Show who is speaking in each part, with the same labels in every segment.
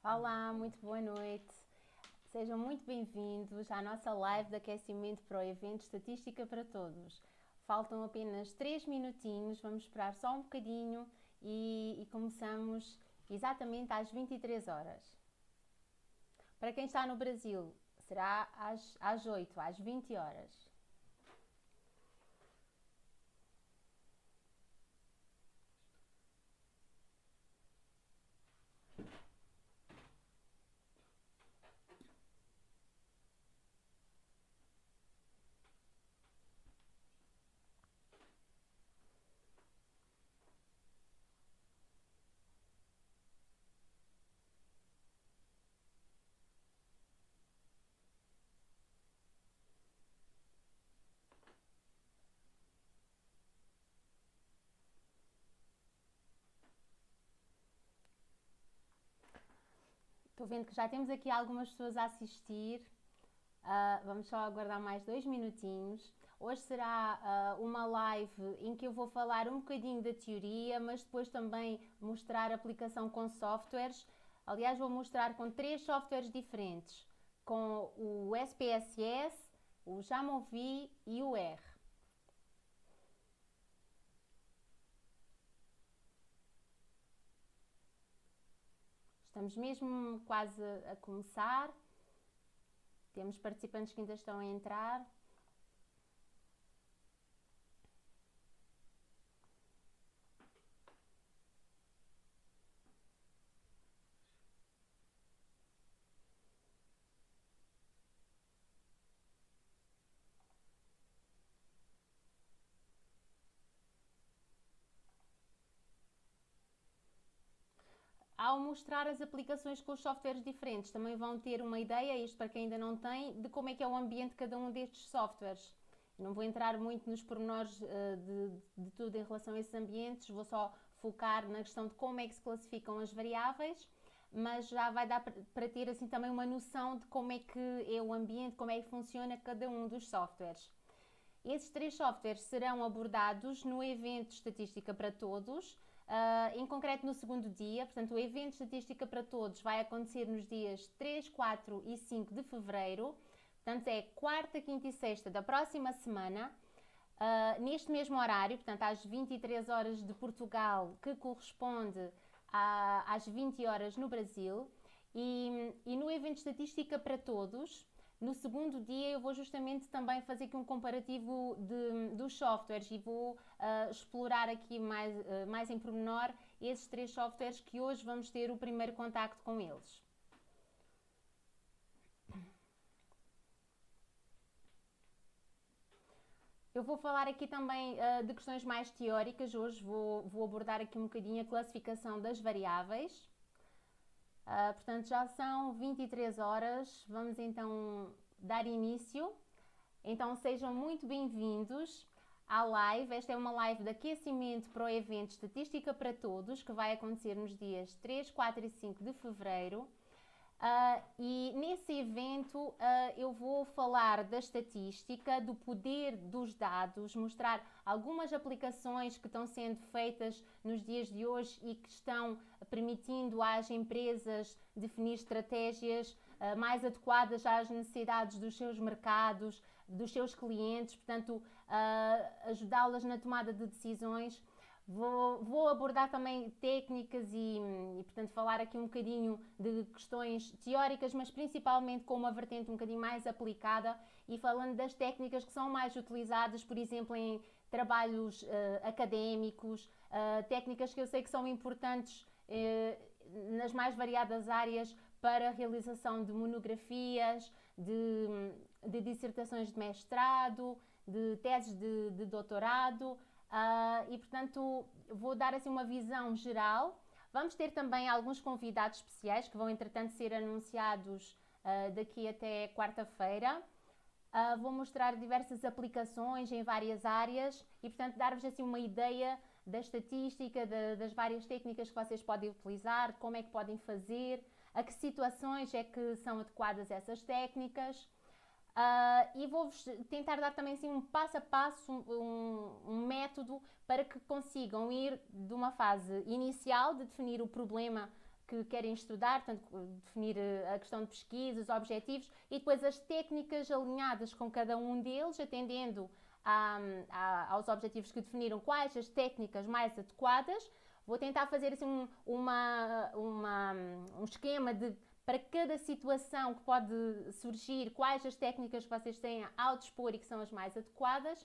Speaker 1: Olá, muito boa noite. Sejam muito bem-vindos à nossa live de aquecimento para o evento Estatística para Todos. Faltam apenas 3 minutinhos, vamos esperar só um bocadinho e começamos exatamente às 23 horas. Para quem está no Brasil, será às 8, às 20 horas. Estou vendo que já temos aqui algumas pessoas a assistir. Vamos só aguardar mais 2 minutinhos. Hoje será uma live em que eu vou falar um bocadinho da teoria, mas depois também mostrar a aplicação com softwares. Aliás, vou mostrar com 3 softwares diferentes, com o SPSS, o Jamovi e o R. Estamos mesmo quase a começar. Temos participantes que ainda estão a entrar. Ao mostrar as aplicações com os softwares diferentes, também vão ter uma ideia, isto para quem ainda não tem, de como é que é o ambiente de cada um destes softwares. Não vou entrar muito nos pormenores de tudo em relação a esses ambientes, vou só focar na questão de como é que se classificam as variáveis, mas já vai dar para ter assim também uma noção de como é que é o ambiente, como é que funciona cada um dos softwares. Esses 3 softwares serão abordados no evento Estatística para Todos, em concreto no segundo dia. Portanto, o evento Estatística para Todos vai acontecer nos dias 3, 4 e 5 de fevereiro. Portanto, é quarta, quinta e sexta da próxima semana, neste mesmo horário, portanto, às 23 horas de Portugal, que corresponde às 20 horas no Brasil. E no evento Estatística para Todos, no segundo dia, eu vou justamente também fazer aqui um comparativo dos softwares e vou explorar aqui mais em pormenor esses 3 softwares que hoje vamos ter o primeiro contacto com eles. Eu vou falar aqui também de questões mais teóricas. Hoje vou abordar aqui um bocadinho a classificação das variáveis. Portanto, já são 23 horas, vamos então dar início. Então, sejam muito bem-vindos à live. Esta é uma live de aquecimento para o evento Estatística para Todos, que vai acontecer nos dias 3, 4 e 5 de fevereiro. E nesse evento eu vou falar da estatística, do poder dos dados, mostrar algumas aplicações que estão sendo feitas nos dias de hoje e que estão permitindo às empresas definir estratégias mais adequadas às necessidades dos seus mercados, dos seus clientes, portanto, ajudá-las na tomada de decisões. Vou abordar também técnicas portanto, falar aqui um bocadinho de questões teóricas, mas principalmente com uma vertente um bocadinho mais aplicada e falando das técnicas que são mais utilizadas, por exemplo, em trabalhos académicos, técnicas que eu sei que são importantes nas mais variadas áreas para a realização de monografias, de dissertações de mestrado, de teses de doutorado. E portanto vou dar assim uma visão geral. Vamos ter também alguns convidados especiais que vão entretanto ser anunciados daqui até quarta-feira. Vou mostrar diversas aplicações em várias áreas e portanto dar-vos assim uma ideia da estatística, das várias técnicas que vocês podem utilizar, como é que podem fazer, a que situações é que são adequadas essas técnicas. E vou-vos tentar dar também assim, um passo a passo, um método para que consigam ir de uma fase inicial de definir o problema que querem estudar, portanto, definir a questão de pesquisa, os objetivos e depois as técnicas alinhadas com cada um deles, atendendo aos objetivos que definiram, quais as técnicas mais adequadas. Vou tentar fazer assim um esquema de, para cada situação que pode surgir, quais as técnicas que vocês têm ao dispor e que são as mais adequadas,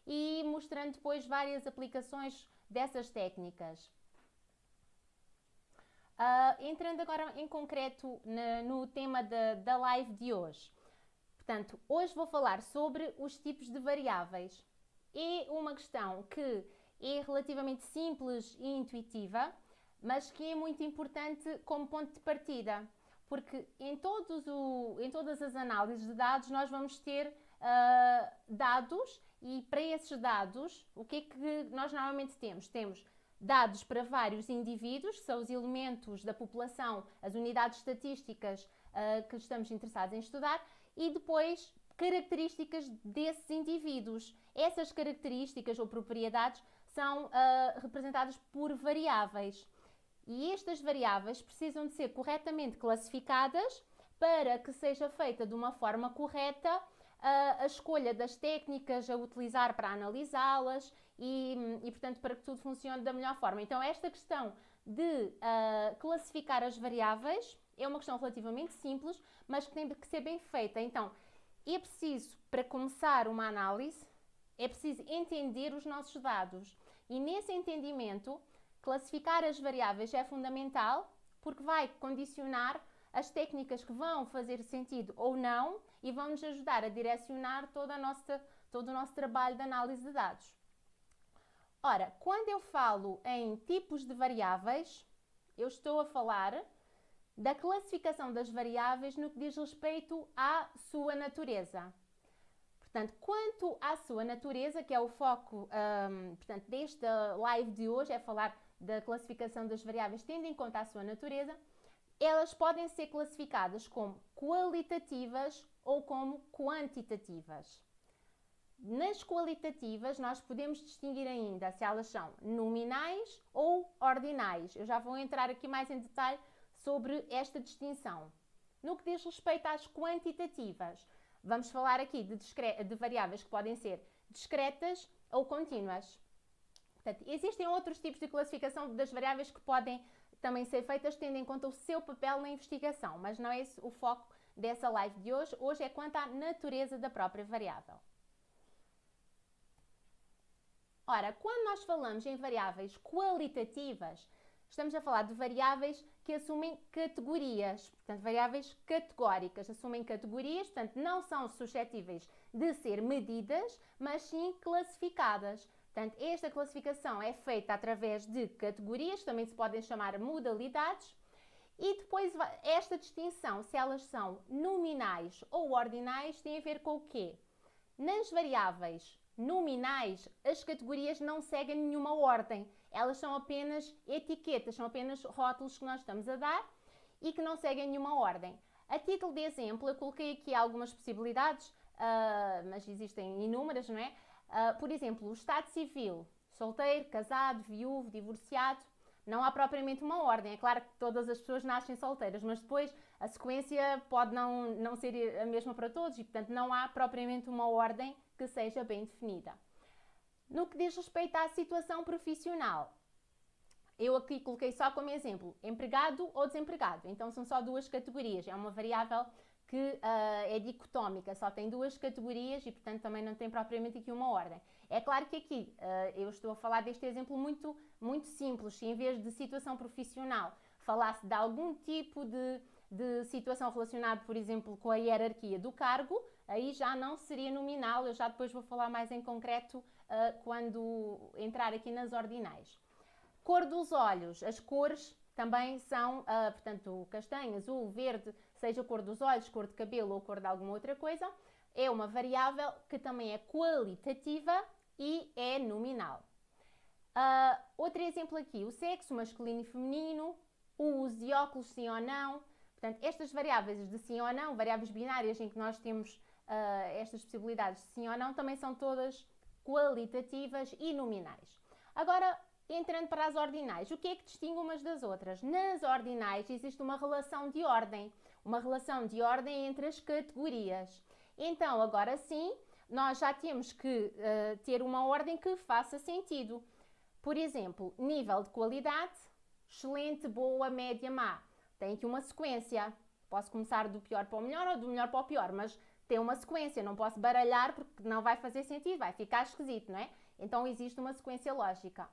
Speaker 1: e mostrando depois várias aplicações dessas técnicas. Entrando agora em concreto no tema da live de hoje. Portanto, hoje vou falar sobre os tipos de variáveis. É uma questão que é relativamente simples e intuitiva, mas que é muito importante como ponto de partida, porque em todas as análises de dados nós vamos ter dados, e para esses dados, o que é que nós normalmente temos? Temos dados para vários indivíduos, que são os elementos da população, as unidades estatísticas que estamos interessados em estudar, e depois características desses indivíduos. Essas características ou propriedades são representadas por variáveis. E estas variáveis precisam de ser corretamente classificadas para que seja feita de uma forma correta a escolha das técnicas a utilizar para analisá-las e, portanto, para que tudo funcione da melhor forma. Então, esta questão de classificar as variáveis é uma questão relativamente simples, mas que tem que ser bem feita. Então, é preciso, para começar uma análise, é preciso entender os nossos dados. E nesse entendimento, classificar as variáveis é fundamental, porque vai condicionar as técnicas que vão fazer sentido ou não e vão nos ajudar a direcionar todo o nosso trabalho de análise de dados. Ora, quando eu falo em tipos de variáveis, eu estou a falar da classificação das variáveis no que diz respeito à sua natureza. Portanto, quanto à sua natureza, que é o foco portanto, desta live de hoje, é falar da classificação das variáveis tendo em conta a sua natureza, elas podem ser classificadas como qualitativas ou como quantitativas. Nas qualitativas, nós podemos distinguir ainda se elas são nominais ou ordinais. Eu já vou entrar aqui mais em detalhe sobre esta distinção. No que diz respeito às quantitativas, vamos falar aqui de variáveis que podem ser discretas ou contínuas. Portanto, existem outros tipos de classificação das variáveis que podem também ser feitas tendo em conta o seu papel na investigação, mas não é esse o foco dessa live de hoje. Hoje é quanto à natureza da própria variável. Ora, quando nós falamos em variáveis qualitativas, estamos a falar de variáveis que assumem categorias, portanto, variáveis categóricas, assumem categorias, portanto, não são suscetíveis de ser medidas, mas sim classificadas. Portanto, esta classificação é feita através de categorias, também se podem chamar modalidades, e depois esta distinção, se elas são nominais ou ordinais, tem a ver com o quê? Nas variáveis nominais, as categorias não seguem nenhuma ordem. Elas são apenas etiquetas, são apenas rótulos que nós estamos a dar e que não seguem nenhuma ordem. A título de exemplo, eu coloquei aqui algumas possibilidades, mas existem inúmeras, não é? Por exemplo, o estado civil, solteiro, casado, viúvo, divorciado, não há propriamente uma ordem. É claro que todas as pessoas nascem solteiras, mas depois a sequência pode não ser a mesma para todos e, portanto, não há propriamente uma ordem que seja bem definida. No que diz respeito à situação profissional, eu aqui coloquei só como exemplo empregado ou desempregado. Então são só duas categorias, é uma variável que é dicotómica, só tem duas categorias e, portanto, também não tem propriamente aqui uma ordem. É claro que aqui eu estou a falar deste exemplo muito, muito simples. Se em vez de situação profissional falasse de algum tipo de situação relacionada, por exemplo, com a hierarquia do cargo, aí já não seria nominal. Eu já depois vou falar mais em concreto quando entrar aqui nas ordinais. Cor dos olhos, as cores também são, portanto, castanho, azul, verde, seja a cor dos olhos, cor de cabelo ou cor de alguma outra coisa, é uma variável que também é qualitativa e é nominal. Outro exemplo aqui, o sexo masculino e feminino, o uso de óculos, sim ou não. Portanto, estas variáveis de sim ou não, variáveis binárias em que nós temos estas possibilidades de sim ou não, também são todas qualitativas e nominais. Agora, Entrando para as ordinais, o que é que distingue umas das outras? Nas ordinais existe uma relação de ordem entre as categorias. Então, agora sim, nós já temos que ter uma ordem que faça sentido. Por exemplo, nível de qualidade, excelente, boa, média, má. Tem aqui uma sequência. Posso começar do pior para o melhor ou do melhor para o pior, mas tem uma sequência. Não posso baralhar porque não vai fazer sentido, vai ficar esquisito, não é? Então, existe uma sequência lógica.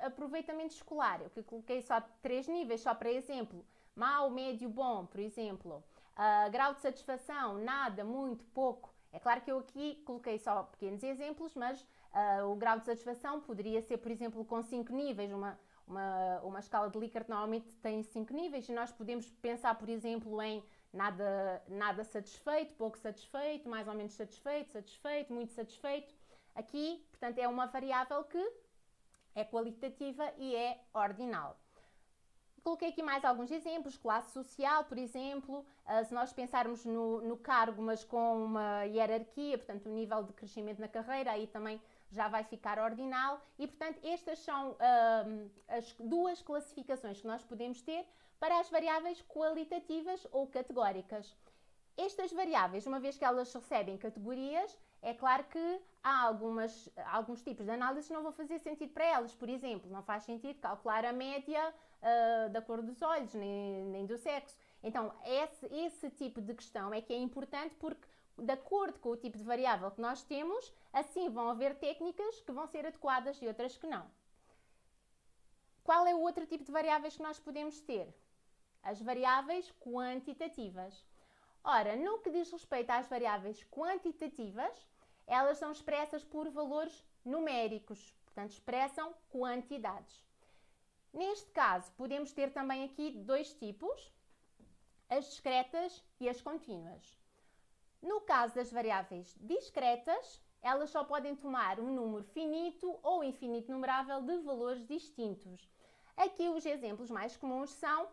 Speaker 1: Aproveitamento escolar, eu coloquei só 3 níveis, só para exemplo. Mau, médio, bom, por exemplo. Grau de satisfação, nada, muito, pouco. É claro que eu aqui coloquei só pequenos exemplos, mas o grau de satisfação poderia ser, por exemplo, com 5 níveis. Uma escala de Likert normalmente tem 5 níveis e nós podemos pensar, por exemplo, em nada satisfeito, pouco satisfeito, mais ou menos satisfeito, satisfeito, muito satisfeito. Aqui, portanto, é uma variável que é qualitativa e é ordinal. Coloquei aqui mais alguns exemplos, classe social, por exemplo, se nós pensarmos no cargo, mas com uma hierarquia, portanto, um nível de crescimento na carreira, aí também já vai ficar ordinal. E, portanto, estas são as 2 classificações que nós podemos ter para as variáveis qualitativas ou categóricas. Estas variáveis, uma vez que elas recebem categorias, é claro que há alguns tipos de análise que não vão fazer sentido para elas. Por exemplo, não faz sentido calcular a média da cor dos olhos, nem do sexo. Então, esse tipo de questão é que é importante porque, de acordo com o tipo de variável que nós temos, assim vão haver técnicas que vão ser adequadas e outras que não. Qual é o outro tipo de variáveis que nós podemos ter? As variáveis quantitativas. Ora, no que diz respeito às variáveis quantitativas, elas são expressas por valores numéricos, portanto, expressam quantidades. Neste caso, podemos ter também aqui 2 tipos, as discretas e as contínuas. No caso das variáveis discretas, elas só podem tomar um número finito ou infinito numerável de valores distintos. Aqui os exemplos mais comuns são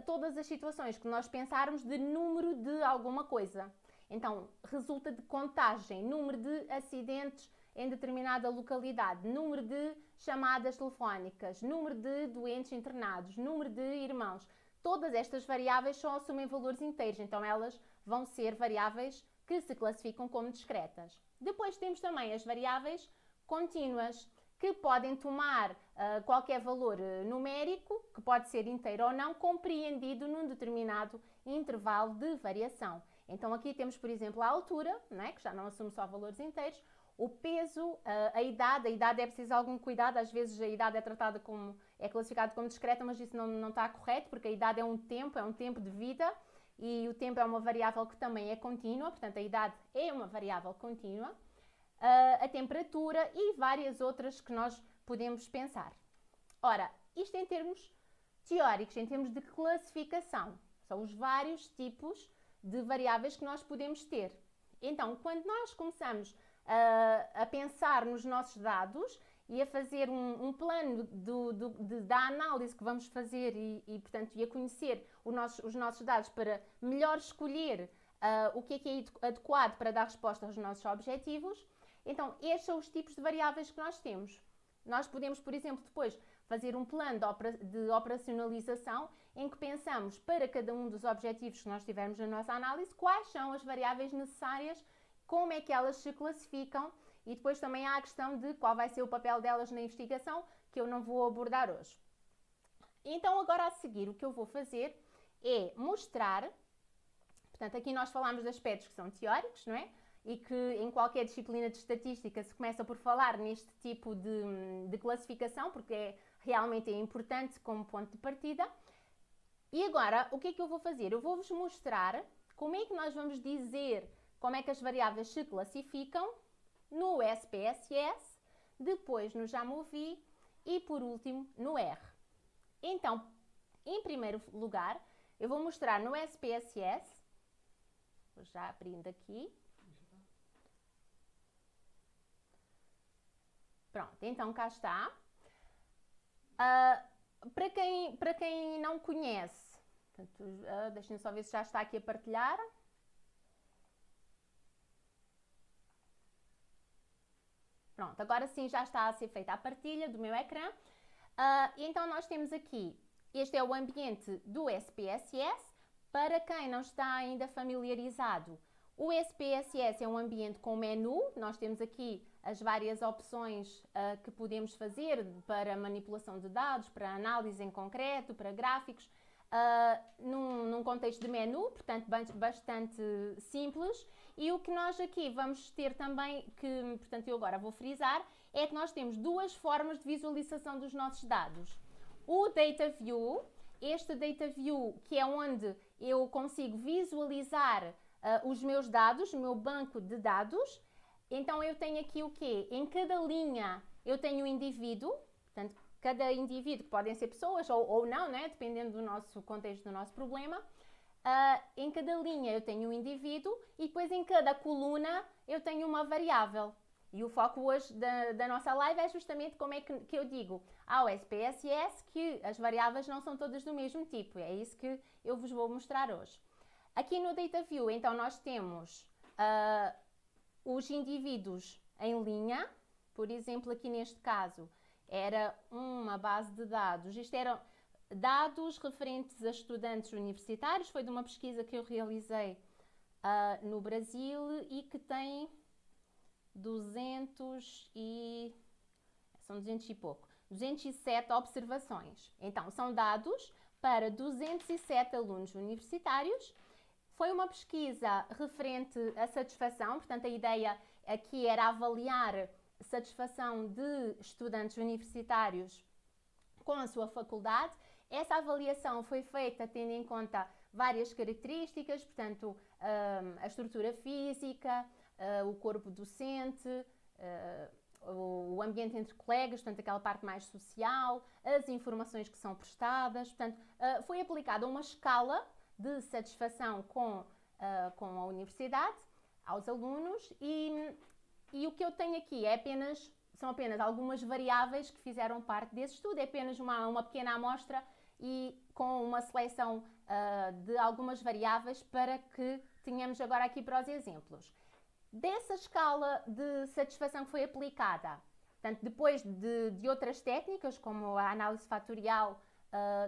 Speaker 1: todas as situações que nós pensarmos de número de alguma coisa. Então, resulta de contagem, número de acidentes em determinada localidade, número de chamadas telefónicas, número de doentes internados, número de irmãos. Todas estas variáveis só assumem valores inteiros, então elas vão ser variáveis que se classificam como discretas. Depois temos também as variáveis contínuas, que podem tomar qualquer valor numérico, que pode ser inteiro ou não, compreendido num determinado intervalo de variação. Então aqui temos, por exemplo, a altura, né, que já não assume só valores inteiros, o peso, a idade é preciso algum cuidado, às vezes a idade é classificada como discreta, mas isso não está correto, porque a idade é um tempo de vida, e o tempo é uma variável que também é contínua, portanto a idade é uma variável contínua. A temperatura e várias outras que nós podemos pensar. Ora, isto em termos teóricos, em termos de classificação, são os vários tipos de variáveis que nós podemos ter. Então, quando nós começamos a pensar nos nossos dados e a fazer um plano da análise que vamos fazer portanto, a conhecer os nossos dados para melhor escolher o que é adequado para dar resposta aos nossos objetivos, então, estes são os tipos de variáveis que nós temos. Nós podemos, por exemplo, depois fazer um plano de operacionalização em que pensamos para cada um dos objetivos que nós tivermos na nossa análise, quais são as variáveis necessárias, como é que elas se classificam e depois também há a questão de qual vai ser o papel delas na investigação, que eu não vou abordar hoje. Então, agora a seguir, o que eu vou fazer é mostrar, portanto, aqui nós falamos de aspectos que são teóricos, não é? E que em qualquer disciplina de estatística se começa por falar neste tipo de classificação, porque realmente é importante como ponto de partida. E agora, o que é que eu vou fazer? Eu vou-vos mostrar como é que nós vamos dizer como é que as variáveis se classificam no SPSS, depois no JAMOVI e, por último, no R. Então, em primeiro lugar, eu vou mostrar no SPSS, vou já abrindo aqui. Pronto, então cá está. Para quem não conhece, deixem-me só ver se já está aqui a partilhar. Pronto, agora sim já está a ser feita a partilha do meu ecrã. Então nós temos aqui, este é o ambiente do SPSS. Para quem não está ainda familiarizado, o SPSS é um ambiente com menu. Nós temos aqui as várias opções que podemos fazer para manipulação de dados, para análise em concreto, para gráficos, num contexto de menu, portanto bastante simples. E o que nós aqui vamos ter também, que portanto eu agora vou frisar, é que nós temos duas formas de visualização dos nossos dados. O Data View, este Data View que é onde eu consigo visualizar os meus dados, o meu banco de dados. Então eu tenho aqui o quê? Em cada linha eu tenho um indivíduo, portanto cada indivíduo, que podem ser pessoas ou não, né? Dependendo do nosso contexto, do nosso problema. Em cada linha eu tenho um indivíduo e depois em cada coluna eu tenho uma variável. E o foco hoje da nossa live é justamente como é que eu digo ao SPSS que as variáveis não são todas do mesmo tipo. É isso que eu vos vou mostrar hoje. Aqui no Data View, então, nós temos os indivíduos em linha. Por exemplo, aqui neste caso, era uma base de dados. Isto eram dados referentes a estudantes universitários. Foi de uma pesquisa que eu realizei no Brasil e que tem 200 e pouco, 207 observações. Então, são dados para 207 alunos universitários. Foi uma pesquisa referente à satisfação, portanto, a ideia aqui era avaliar a satisfação de estudantes universitários com a sua faculdade. Essa avaliação foi feita tendo em conta várias características, portanto, a estrutura física, o corpo docente, o ambiente entre colegas, portanto, aquela parte mais social, as informações que são prestadas. Portanto, foi aplicada uma escala de satisfação com a universidade, aos alunos, e o que eu tenho aqui são apenas algumas variáveis que fizeram parte desse estudo. É apenas uma pequena amostra e com uma seleção de algumas variáveis para que tenhamos agora aqui para os exemplos. Dessa escala de satisfação que foi aplicada, portanto, depois de outras técnicas, como a análise fatorial,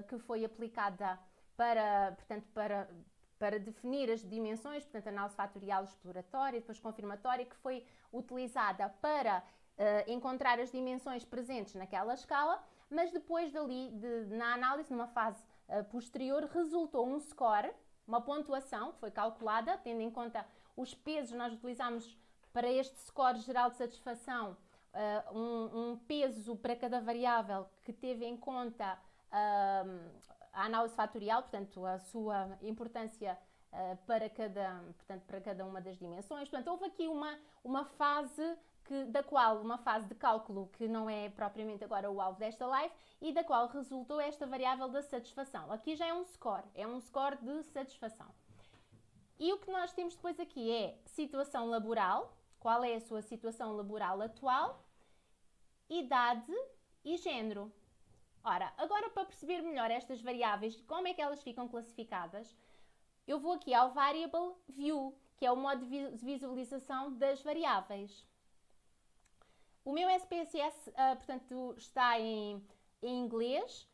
Speaker 1: que foi aplicada para definir as dimensões, portanto, análise fatorial exploratória, depois confirmatória, que foi utilizada para encontrar as dimensões presentes naquela escala, mas depois dali, na análise, numa fase posterior, resultou um score, uma pontuação que foi calculada, tendo em conta os pesos. Nós utilizamos para este score geral de satisfação um peso para cada variável que teve em conta a análise fatorial, portanto, a sua importância para cada uma das dimensões. Portanto, houve aqui uma fase uma fase de cálculo que não é propriamente agora o alvo desta live e da qual resultou esta variável da satisfação. Aqui já é um score de satisfação. E o que nós temos depois aqui é situação laboral, qual é a sua situação laboral atual, idade e género. Ora, agora para perceber melhor estas variáveis, como é que elas ficam classificadas, eu vou aqui ao Variable View, que é o modo de visualização das variáveis. O meu SPSS, portanto, está em inglês.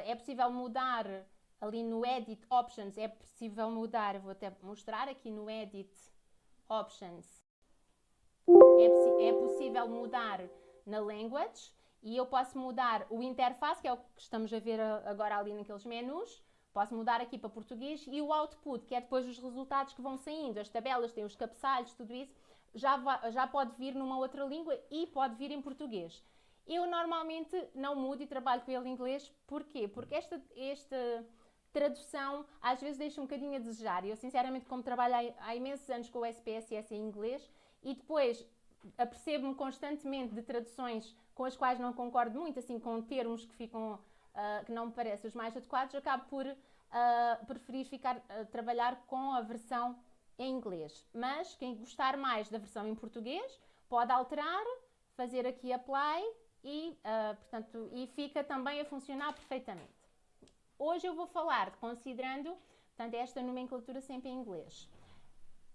Speaker 1: É possível mudar ali no Edit Options, é possível mudar, vou até mostrar aqui no Edit Options, é possível mudar na Language e eu posso mudar o interface, que é o que estamos a ver agora ali naqueles menus. Posso mudar aqui para português e o output, que é depois os resultados que vão saindo, as tabelas, tem os cabeçalhos, tudo isso, já pode vir numa outra língua e pode vir em português. Eu normalmente não mudo e trabalho com ele em inglês. Porquê? Porque esta tradução às vezes deixa um bocadinho a desejar. Eu, sinceramente, como trabalho há imensos anos com o SPSS em inglês e depois apercebo-me constantemente de traduções com as quais não concordo muito, assim, com termos que que não me parecem os mais adequados, acabo por preferir trabalhar com a versão em inglês. Mas quem gostar mais da versão em português pode alterar, fazer aqui apply e fica também a funcionar perfeitamente. Hoje eu vou falar considerando, portanto, esta nomenclatura sempre em inglês.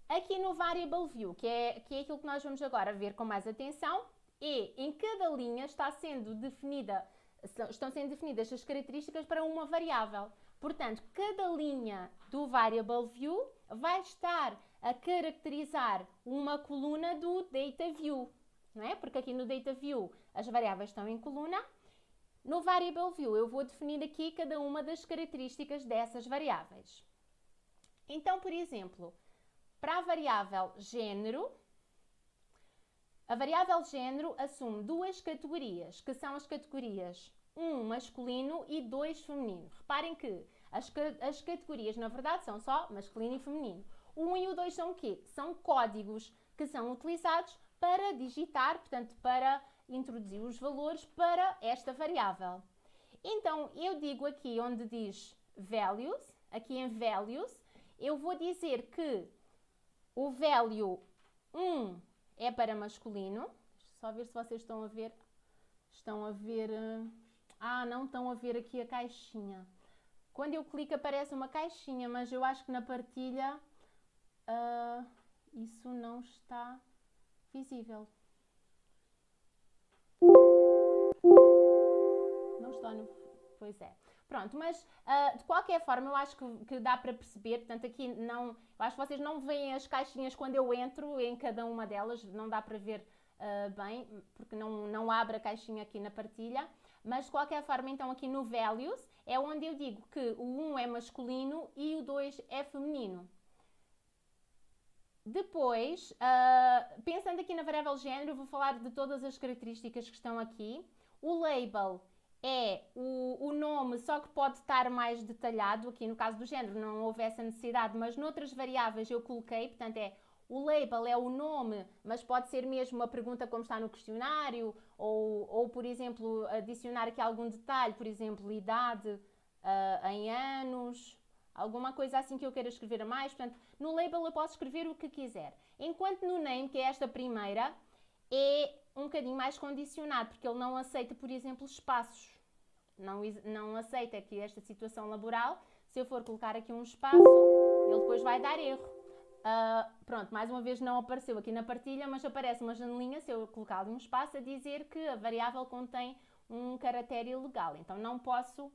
Speaker 1: Aqui no Variable View, que é aquilo que nós vamos agora ver com mais atenção, E em cada linha estão sendo definidas as características para uma variável. Portanto, cada linha do variable view vai estar a caracterizar uma coluna do data view, não é? Porque aqui no data view as variáveis estão em coluna. No variable view eu vou definir aqui cada uma das características dessas variáveis. Então, por exemplo, para a variável género, a variável género assume duas categorias, que são as categorias 1 masculino e 2 feminino. Reparem que as categorias, na verdade, são só masculino e feminino. O 1 e o 2 são o quê? São códigos que são utilizados para digitar, portanto, para introduzir os valores para esta variável. Então, eu digo aqui onde diz values, aqui em values, eu vou dizer que o value 1 é para masculino. Deixa só ver se vocês estão a ver. Estão a ver... não estão a ver aqui a caixinha. Quando eu clico aparece uma caixinha, mas eu acho que na partilha isso não está visível. Não está no... Pois é. Pronto, mas de qualquer forma eu acho que dá para perceber, portanto aqui não... Eu acho que vocês não veem as caixinhas quando eu entro em cada uma delas, não dá para ver bem, porque não abre a caixinha aqui na partilha. Mas de qualquer forma, então aqui no values é onde eu digo que o 1 é masculino e o 2 é feminino. Depois, pensando aqui na variável género, eu vou falar de todas as características que estão aqui. O label é o nome, só que pode estar mais detalhado. Aqui no caso do género não houve essa necessidade, mas noutras variáveis eu coloquei, portanto o label é o nome, mas pode ser mesmo uma pergunta como está no questionário, ou por exemplo, adicionar aqui algum detalhe, por exemplo, idade em anos, alguma coisa assim que eu queira escrever a mais. Portanto, no label eu posso escrever o que quiser. Enquanto no name, que é esta primeira, é um bocadinho mais condicionado, porque ele não aceita, por exemplo, espaços. Não aceita aqui esta situação laboral. Se eu for colocar aqui um espaço, ele depois vai dar erro. Pronto, mais uma vez não apareceu aqui na partilha, mas aparece uma janelinha, se eu colocar ali um espaço, a dizer que a variável contém um caractere ilegal. Então não posso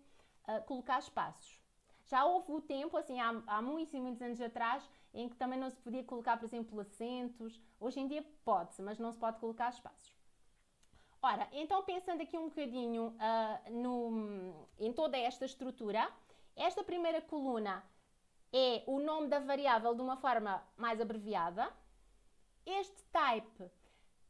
Speaker 1: colocar espaços. Já houve o tempo, assim, há muitos e muitos anos atrás, em que também não se podia colocar, por exemplo, acentos. Hoje em dia pode-se, mas não se pode colocar espaços. Ora, então pensando aqui um bocadinho em toda esta estrutura, esta primeira coluna é o nome da variável de uma forma mais abreviada. Este type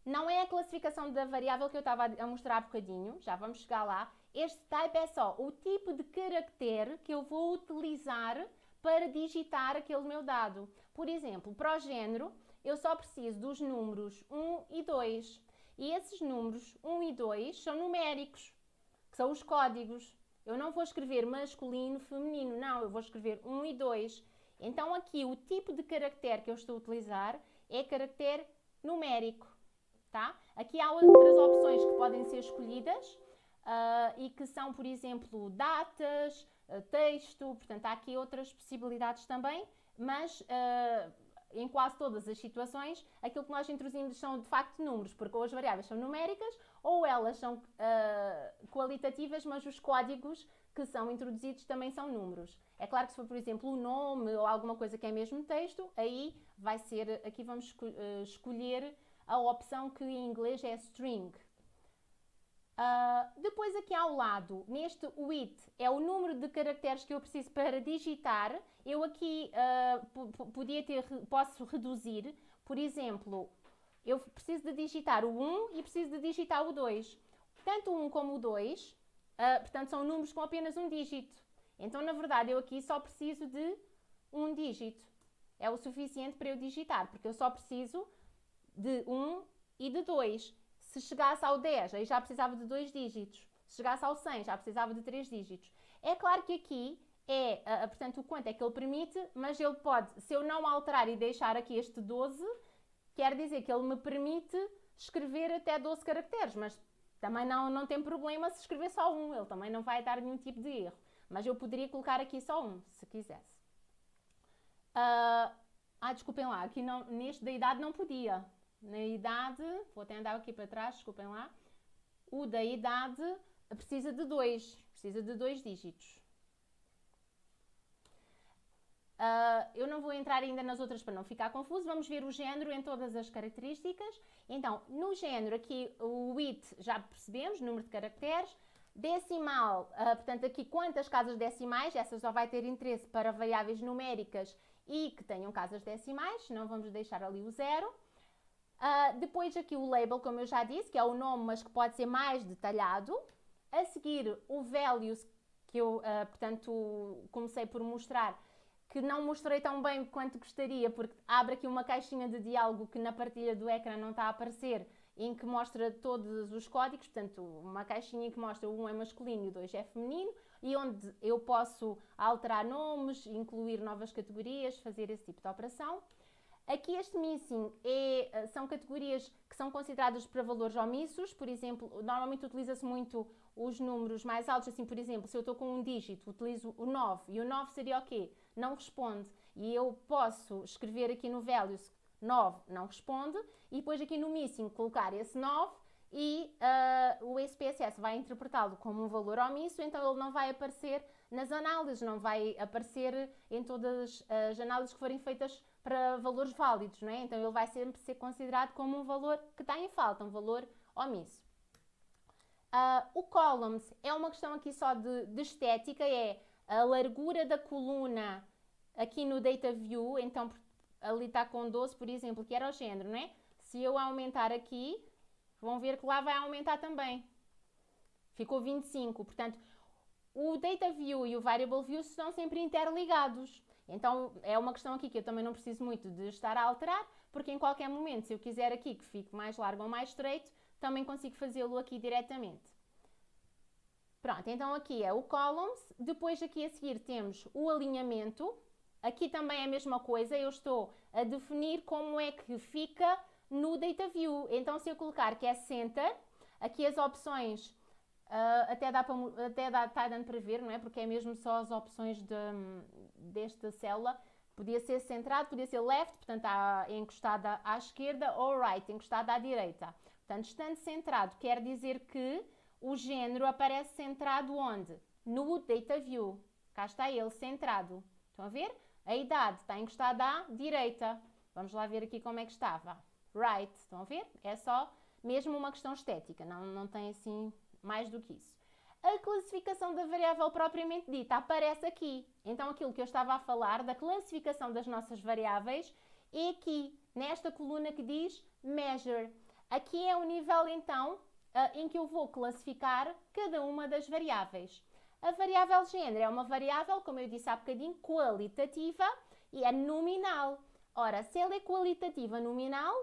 Speaker 1: não é a classificação da variável que eu estava a mostrar há bocadinho, já vamos chegar lá. Este type é só o tipo de caractere que eu vou utilizar para digitar aquele meu dado. Por exemplo, para o género, eu só preciso dos números 1 e 2. E esses números 1 e 2 são numéricos, que são os códigos. Eu não vou escrever masculino, feminino, não, eu vou escrever 1 e 2. Então aqui o tipo de caractere que eu estou a utilizar é caractere numérico, tá? Aqui há outras opções que podem ser escolhidas e que são, por exemplo, datas, texto, portanto há aqui outras possibilidades também, mas em quase todas as situações, aquilo que nós introduzimos são de facto números, porque ou as variáveis são numéricas ou elas são qualitativas, mas os códigos que são introduzidos também são números. É claro que se for, por exemplo, o nome ou alguma coisa que é mesmo texto, aí vai ser, aqui vamos escolher a opção que em inglês é string. Depois aqui ao lado, neste with, é o número de caracteres que eu preciso para digitar. Eu aqui posso reduzir, por exemplo, eu preciso de digitar o 1 e preciso de digitar o 2. Tanto o 1 como o 2, portanto, são números com apenas um dígito. Então, na verdade, eu aqui só preciso de um dígito. É o suficiente para eu digitar, porque eu só preciso de 1 e de 2. Se chegasse ao 10, aí já precisava de 2 dígitos. Se chegasse ao 100, já precisava de 3 dígitos. É claro que aqui portanto, o quanto é que ele permite, mas ele pode, se eu não alterar e deixar aqui este 12, quer dizer que ele me permite escrever até 12 caracteres, mas também não tem problema se escrever só um, ele também não vai dar nenhum tipo de erro. Mas eu poderia colocar aqui só um, se quisesse. Desculpem lá, aqui neste da idade não podia. Na idade, vou até andar aqui para trás, desculpem lá, o da idade precisa de dois dígitos. Eu não vou entrar ainda nas outras para não ficar confuso, vamos ver o género em todas as características. Então, no género aqui o WIT já percebemos, número de caracteres. Decimal, portanto aqui quantas casas decimais, essa só vai ter interesse para variáveis numéricas e que tenham casas decimais, não vamos deixar ali o zero. Depois aqui o label, como eu já disse, que é o nome, mas que pode ser mais detalhado. A seguir o values, que eu, portanto, comecei por mostrar, que não mostrei tão bem quanto gostaria, porque abre aqui uma caixinha de diálogo que na partilha do ecrã não está a aparecer, em que mostra todos os códigos, portanto, uma caixinha que mostra o 1 é masculino e o 2 é feminino, e onde eu posso alterar nomes, incluir novas categorias, fazer esse tipo de operação. Aqui este missing são categorias que são consideradas para valores omissos, por exemplo, normalmente utiliza-se muito os números mais altos, assim, por exemplo, se eu estou com um dígito, utilizo o 9, e o 9 seria o quê? Não responde, e eu posso escrever aqui no values 9 não responde, e depois aqui no missing colocar esse 9 e o SPSS vai interpretá-lo como um valor omisso, então ele não vai aparecer nas análises, não vai aparecer em todas as análises que forem feitas para valores válidos, não é? Então ele vai sempre ser considerado como um valor que está em falta, um valor omisso. O columns é uma questão aqui só de estética, é a largura da coluna aqui no data view, então ali está com 12, por exemplo, que era o género, não é? Se eu aumentar aqui, vão ver que lá vai aumentar também. Ficou 25, portanto, o data view e o variable view estão sempre interligados. Então, é uma questão aqui que eu também não preciso muito de estar a alterar, porque em qualquer momento, se eu quiser aqui que fique mais largo ou mais estreito, também consigo fazê-lo aqui diretamente. Pronto, então aqui é o columns, depois aqui a seguir temos o alinhamento. Aqui também é a mesma coisa, eu estou a definir como é que fica no data view. Então, se eu colocar que é center, aqui as opções está dando para ver, não é? Porque é mesmo só as opções desta célula. Podia ser centrado, podia ser left, portanto encostada à esquerda, ou right, encostada à direita. Portanto, estando centrado, quer dizer que o género aparece centrado onde? No data view. Cá está ele, centrado. Estão a ver? A idade está encostada à direita. Vamos lá ver aqui como é que estava. Right, estão a ver? É só mesmo uma questão estética, não tem assim mais do que isso. A classificação da variável propriamente dita aparece aqui. Então aquilo que eu estava a falar da classificação das nossas variáveis é aqui, nesta coluna que diz measure. Aqui é o nível então em que eu vou classificar cada uma das variáveis. A variável género é uma variável, como eu disse há bocadinho, qualitativa e é nominal. Ora, se ela é qualitativa nominal,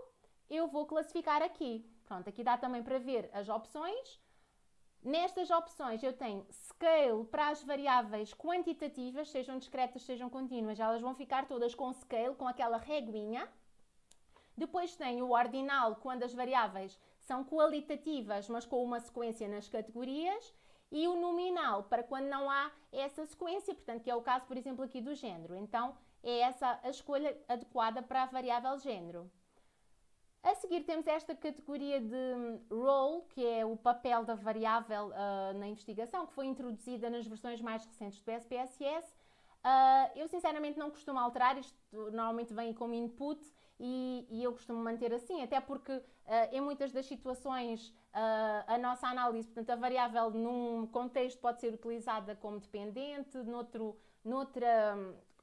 Speaker 1: eu vou classificar aqui. Pronto, aqui dá também para ver as opções. Nestas opções eu tenho scale para as variáveis quantitativas, sejam discretas, sejam contínuas, elas vão ficar todas com scale, com aquela reguinha. Depois tenho o ordinal, quando as variáveis são qualitativas, mas com uma sequência nas categorias. E o nominal, para quando não há essa sequência, portanto, que é o caso, por exemplo, aqui do género. Então, é essa a escolha adequada para a variável género. A seguir temos esta categoria de role, que é o papel da variável na investigação, que foi introduzida nas versões mais recentes do SPSS. Eu sinceramente não costumo alterar, isto normalmente vem como input e eu costumo manter assim, até porque em muitas das situações a nossa análise, portanto a variável num contexto pode ser utilizada como dependente,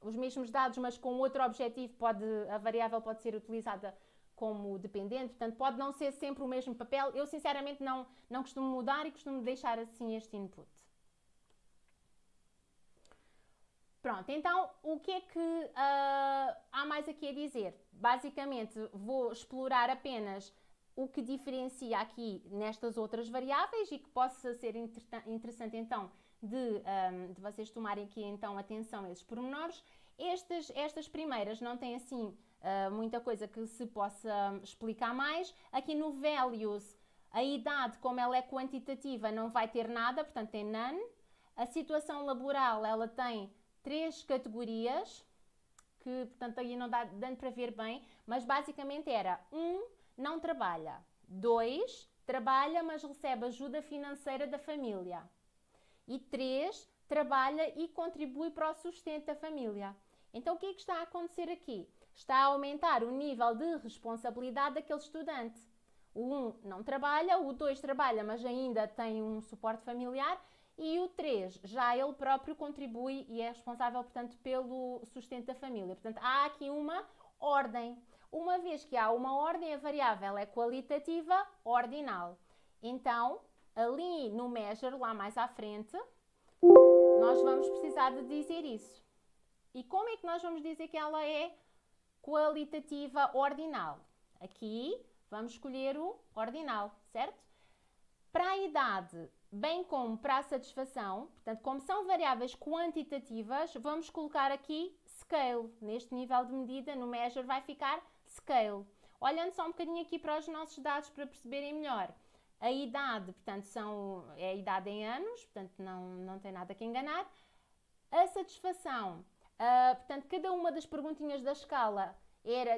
Speaker 1: os mesmos dados, mas com outro objetivo, a variável pode ser utilizada como dependente, portanto pode não ser sempre o mesmo papel. Eu sinceramente não costumo mudar e costumo deixar assim este input. Pronto, então o que é que há mais aqui a dizer? Basicamente vou explorar apenas o que diferencia aqui nestas outras variáveis e que possa ser interessante então de vocês tomarem aqui então atenção a esses pormenores. Estas primeiras não têm assim muita coisa que se possa explicar mais. Aqui no values, a idade, como ela é quantitativa, não vai ter nada, portanto tem none. A situação laboral, ela tem 3 categorias, que portanto aí não dá dando para ver bem, mas basicamente era não trabalha. 2, trabalha, mas recebe ajuda financeira da família. E 3, trabalha e contribui para o sustento da família. Então, o que é que está a acontecer aqui? Está a aumentar o nível de responsabilidade daquele estudante. O 1 não trabalha, o 2 trabalha, mas ainda tem um suporte familiar, e o 3 já ele próprio contribui e é responsável, portanto, pelo sustento da família. Portanto, há aqui uma ordem. Uma vez que há uma ordem, a variável é qualitativa ordinal. Então, ali no measure, lá mais à frente, nós vamos precisar de dizer isso. E como é que nós vamos dizer que ela é qualitativa ordinal? Aqui vamos escolher o ordinal, certo? Para a idade, bem como para a satisfação, portanto, como são variáveis quantitativas, vamos colocar aqui scale. Neste nível de medida, no measure, vai ficar scale. Olhando só um bocadinho aqui para os nossos dados para perceberem melhor. A idade, portanto, é a idade em anos, portanto, não tem nada que enganar. A satisfação, portanto, cada uma das perguntinhas da escala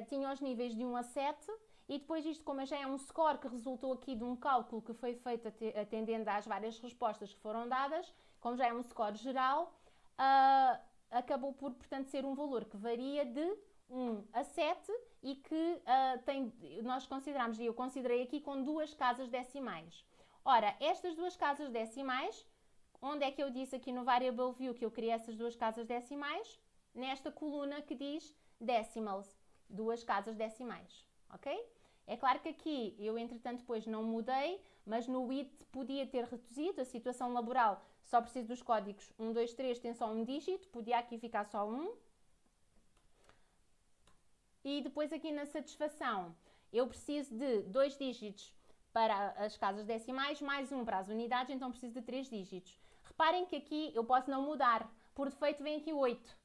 Speaker 1: tinha os níveis de 1 a 7, e depois isto, como já é um score que resultou aqui de um cálculo que foi feito atendendo às várias respostas que foram dadas, como já é um score geral, acabou por, portanto, ser um valor que varia de 1 a 7 e que nós consideramos, e eu considerei aqui com 2 casas decimais. Ora, estas 2 casas decimais, onde é que eu disse aqui no Variable View que eu queria essas 2 casas decimais? Nesta coluna que diz decimals, 2 casas decimais, ok? É claro que aqui eu, entretanto, depois não mudei, mas no IT podia ter reduzido, a situação laboral só preciso dos códigos 1, 2, 3, tem só um dígito, podia aqui ficar só 1. E depois aqui na satisfação, eu preciso de 2 dígitos para as casas decimais, mais 1 para as unidades, então preciso de 3 dígitos. Reparem que aqui eu posso não mudar, por defeito vem aqui 8.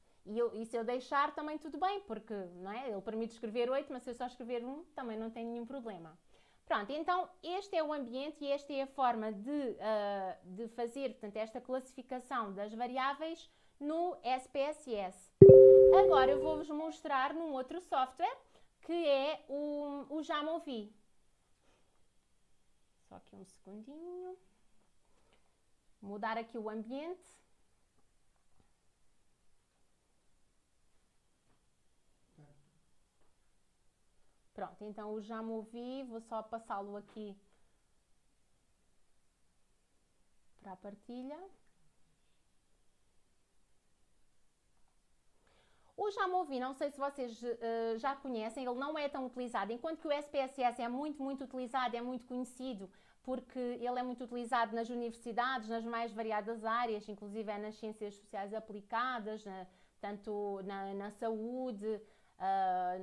Speaker 1: E se eu deixar também tudo bem, porque não é? Ele permite escrever 8, mas se eu só escrever 1, também não tem nenhum problema. Pronto, então este é o ambiente e esta é a forma de fazer, portanto, esta classificação das variáveis no SPSS. Agora eu vou-vos mostrar num outro software, que é o Jamovi. Só aqui um segundinho. Mudar aqui o ambiente. Pronto, então o Jamovi, vou só passá-lo aqui para a partilha. O Jamovi, não sei se vocês já conhecem, ele não é tão utilizado, enquanto que o SPSS é muito, muito utilizado, é muito conhecido, porque ele é muito utilizado nas universidades, nas mais variadas áreas, inclusive é nas ciências sociais aplicadas, tanto na saúde,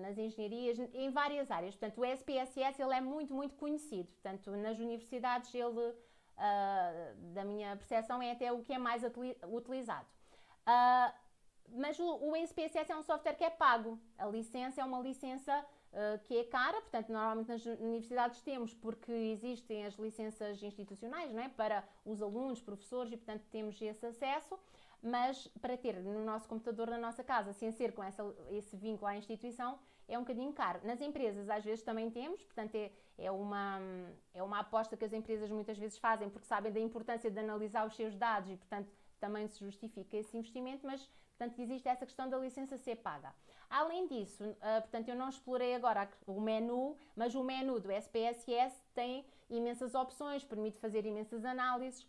Speaker 1: nas engenharias, em várias áreas. Portanto, o SPSS ele é muito, muito conhecido. Portanto, nas universidades ele, da minha percepção, é até o que é mais utilizado. Mas o SPSS é um software que é pago. A licença é uma licença que é cara, portanto, normalmente nas universidades temos, porque existem as licenças institucionais, não é? Para os alunos, professores, e portanto temos esse acesso, mas para ter no nosso computador, na nossa casa, sem ser com esse vínculo à instituição, é um bocadinho caro. Nas empresas, às vezes, também temos, portanto, é uma aposta que as empresas muitas vezes fazem, porque sabem da importância de analisar os seus dados e, portanto, também se justifica esse investimento, mas, portanto, existe essa questão da licença ser paga. Além disso, portanto, eu não explorei agora o menu, mas o menu do SPSS tem imensas opções, permite fazer imensas análises,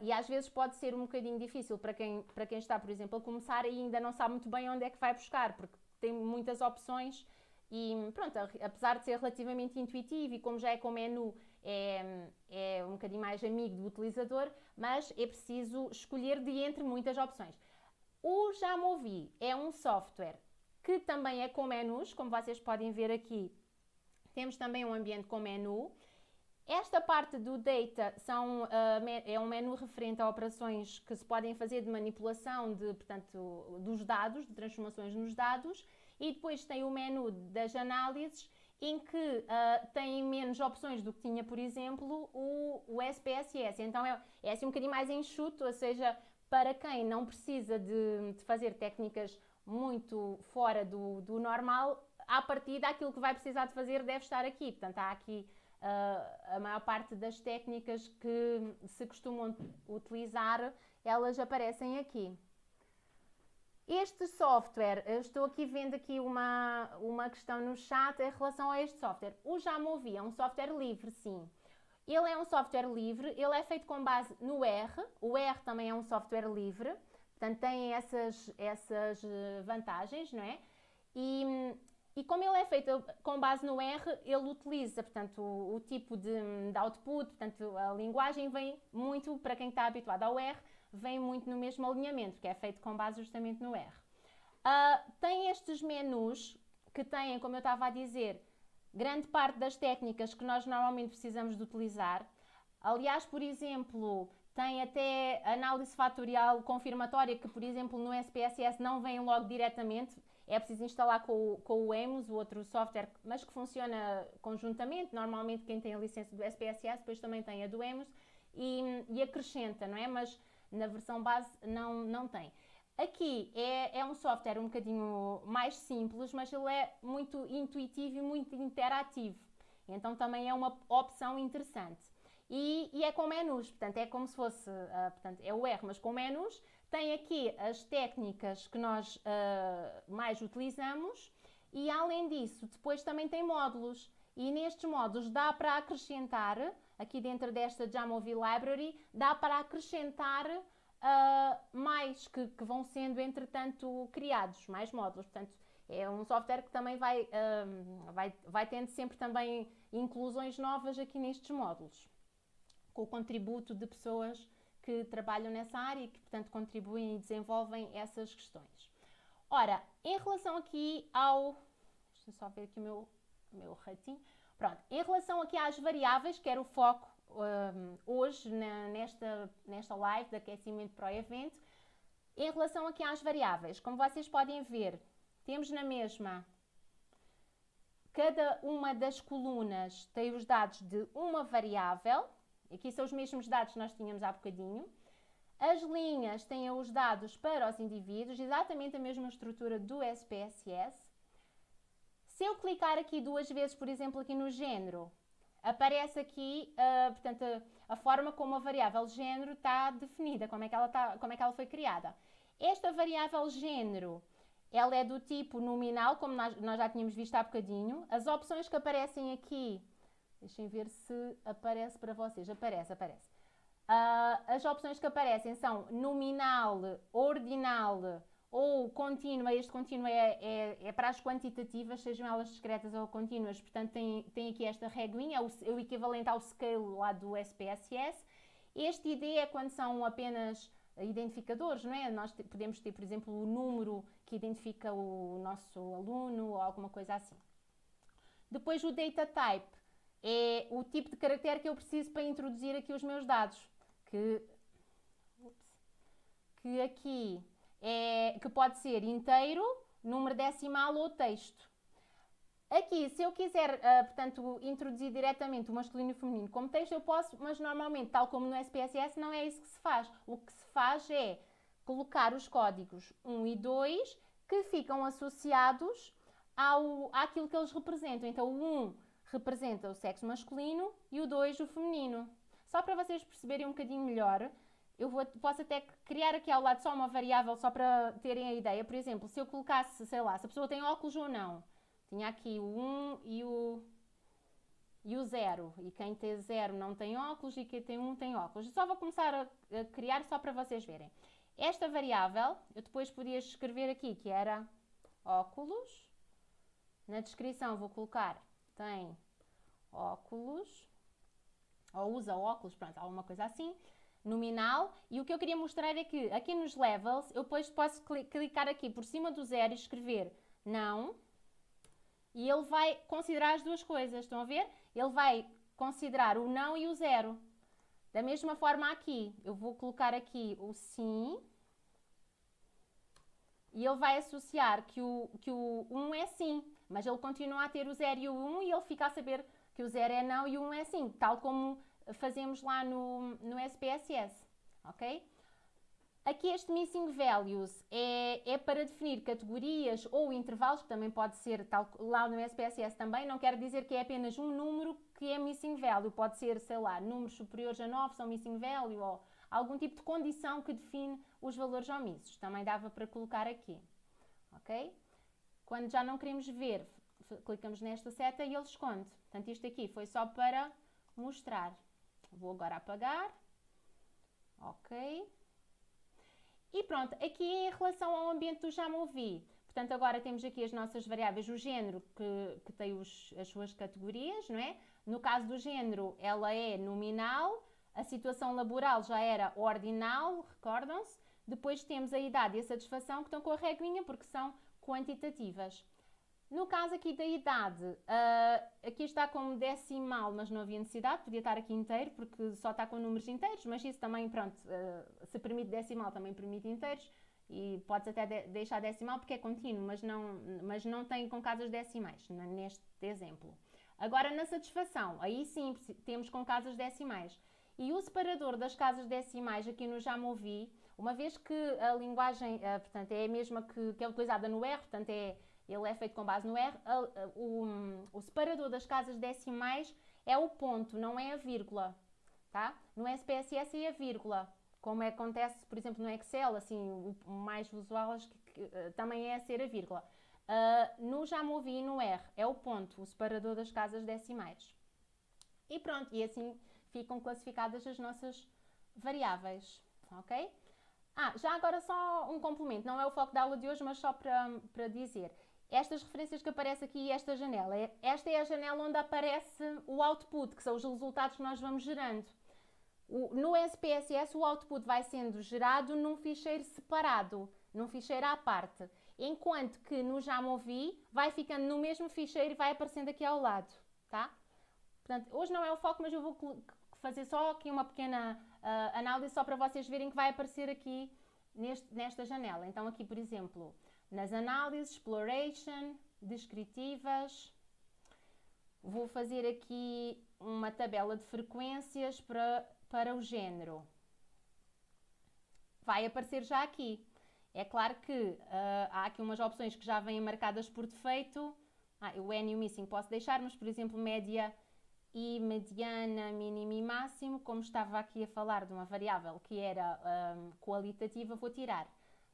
Speaker 1: e às vezes pode ser um bocadinho difícil para quem está, por exemplo, a começar e ainda não sabe muito bem onde é que vai buscar, porque tem muitas opções e, pronto, apesar de ser relativamente intuitivo e como já é com o menu, é um bocadinho mais amigo do utilizador, mas é preciso escolher de entre muitas opções. O Jamovi é um software que também é com menus, como vocês podem ver aqui, temos também um ambiente com menu. Esta parte do data é um menu referente a operações que se podem fazer de manipulação portanto, dos dados, de transformações nos dados, e depois tem o menu das análises, em que tem menos opções do que tinha, por exemplo, o SPSS. Então é assim um bocadinho mais enxuto, ou seja, para quem não precisa de fazer técnicas muito fora do normal, à partida, aquilo que vai precisar de fazer deve estar aqui. Portanto, há aqui a maior parte das técnicas que se costumam utilizar, elas aparecem aqui. Este software, eu estou aqui vendo aqui uma questão no chat em relação a este software. O Jamovi é um software livre, sim. Ele é um software livre, ele é feito com base no R. O R também é um software livre, portanto tem essas vantagens, não é? E como ele é feito com base no R, ele utiliza, portanto, o tipo de output, portanto, a linguagem vem muito, para quem está habituado ao R, vem muito no mesmo alinhamento, que é feito com base justamente no R. Tem estes menus que têm, como eu estava a dizer, grande parte das técnicas que nós normalmente precisamos de utilizar. Aliás, por exemplo, tem até análise fatorial confirmatória, que, por exemplo, no SPSS não vem logo diretamente, é preciso instalar com o EMUS, o outro software, mas que funciona conjuntamente. Normalmente quem tem a licença do SPSS depois também tem a do EMUS e acrescenta, não é? Mas na versão base não tem. Aqui é um software um bocadinho mais simples, mas ele é muito intuitivo e muito interativo. Então também é uma opção interessante. E é com menus, portanto é como se fosse, portanto, é o R, mas com menus. Tem aqui as técnicas que nós mais utilizamos e além disso, depois também tem módulos. E nestes módulos dá para acrescentar, aqui dentro desta Jamovi Library, dá para acrescentar mais que vão sendo, entretanto, criados, mais módulos. Portanto, é um software que também vai tendo sempre também inclusões novas aqui nestes módulos, com o contributo de pessoas que trabalham nessa área e que, portanto, contribuem e desenvolvem essas questões. Ora, em relação aqui ao... Deixa eu só ver aqui o meu ratinho. Pronto, em relação aqui às variáveis, que era o foco hoje nesta live de aquecimento para o evento, em relação aqui às variáveis, como vocês podem ver, temos na mesma, cada uma das colunas tem os dados de uma variável, aqui são os mesmos dados que nós tínhamos há bocadinho, as linhas têm os dados para os indivíduos, exatamente a mesma estrutura do SPSS. Se eu clicar aqui duas vezes, por exemplo, aqui no género, aparece aqui, portanto, a forma como a variável género está definida, como é que ela foi criada. Esta variável género, ela é do tipo nominal, como nós já tínhamos visto há bocadinho. As opções que aparecem aqui, deixem ver se aparece para vocês, aparece. As opções que aparecem são nominal, ordinal ou contínua. Este contínuo é para as quantitativas, sejam elas discretas ou contínuas, portanto tem aqui esta reguinha, é o equivalente ao scale lá do SPSS. Este ID é quando são apenas identificadores, não é? Nós podemos ter, por exemplo, o número que identifica o nosso aluno ou alguma coisa assim. Depois o data type é o tipo de caractere que eu preciso para introduzir aqui os meus dados, que aqui que pode ser inteiro, número decimal ou texto. Aqui, se eu quiser, portanto, introduzir diretamente o masculino e o feminino como texto, eu posso, mas normalmente, tal como no SPSS, não é isso que se faz. O que se faz é colocar os códigos 1 e 2 que ficam associados àquilo que eles representam. Então, o 1 representa o sexo masculino e o 2 o feminino. Só para vocês perceberem um bocadinho melhor, posso até criar aqui ao lado só uma variável, só para terem a ideia. Por exemplo, se eu colocasse, sei lá, se a pessoa tem óculos ou não, tinha aqui o 1 e o 0. E quem tem 0 não tem óculos e quem tem 1 tem óculos. Só vou começar a criar só para vocês verem. Esta variável, eu depois podia escrever aqui que era óculos. Na descrição vou colocar tem óculos, ou usa óculos, pronto, alguma coisa assim. Nominal, e o que eu queria mostrar é que aqui nos levels eu depois posso clicar aqui por cima do 0 e escrever não, e ele vai considerar as duas coisas, estão a ver? Ele vai considerar o não e o 0. Da mesma forma aqui, eu vou colocar aqui o sim, e ele vai associar que o 1 é sim, mas ele continua a ter o 0 e o 1 e ele fica a saber que o 0 é não e o 1 é sim, tal como fazemos lá no SPSS, ok? Aqui este missing values é para definir categorias ou intervalos, que também pode ser, tal, lá no SPSS também, não quer dizer que é apenas um número que é missing value, pode ser, sei lá, números superiores a 9 são missing value, ou algum tipo de condição que define os valores omissos, também dava para colocar aqui, ok? Quando já não queremos ver, clicamos nesta seta e ele esconde. Portanto, isto aqui foi só para mostrar. Vou agora apagar, ok? E pronto, aqui em relação ao ambiente do já me ouvi, portanto agora temos aqui as nossas variáveis, o género que tem as suas categorias, não é? No caso do género, ela é nominal, a situação laboral já era ordinal, recordam-se? Depois temos a idade e a satisfação que estão com a reguinha porque são quantitativas. No caso aqui da idade, aqui está como decimal, mas não havia necessidade, podia estar aqui inteiro, porque só está com números inteiros, mas isso também, pronto, se permite decimal, também permite inteiros, e podes até deixar decimal porque é contínuo, mas não tem com casas decimais, neste exemplo. Agora na satisfação, aí sim temos com casas decimais. E o separador das casas decimais aqui no já me ouvi, uma vez que a linguagem, portanto, é a mesma que é utilizada no R, portanto ele é feito com base no R, o separador das casas decimais é o ponto, não é a vírgula, tá? No SPSS é a vírgula, como acontece, por exemplo, no Excel, assim, o mais usual acho que também é ser a vírgula. No já me ouvi no R é o ponto, o separador das casas decimais. E pronto, e assim ficam classificadas as nossas variáveis, ok? Já agora só um complemento, não é o foco da aula de hoje, mas só para dizer. Estas referências que aparecem aqui e esta janela, esta é a janela onde aparece o output, que são os resultados que nós vamos gerando. No SPSS o output vai sendo gerado num ficheiro separado, num ficheiro à parte, enquanto que no já me ouvi vai ficando no mesmo ficheiro e vai aparecendo aqui ao lado, tá? Portanto, hoje não é o foco, mas eu vou fazer só aqui uma pequena análise só para vocês verem que vai aparecer aqui nesta janela. Então aqui, por exemplo, nas análises, exploration, descritivas, vou fazer aqui uma tabela de frequências para o género. Vai aparecer já aqui. É claro que há aqui umas opções que já vêm marcadas por defeito. O N e o Missing posso deixar, mas por exemplo, média e mediana, mínimo e máximo, como estava aqui a falar de uma variável que era qualitativa, vou tirar.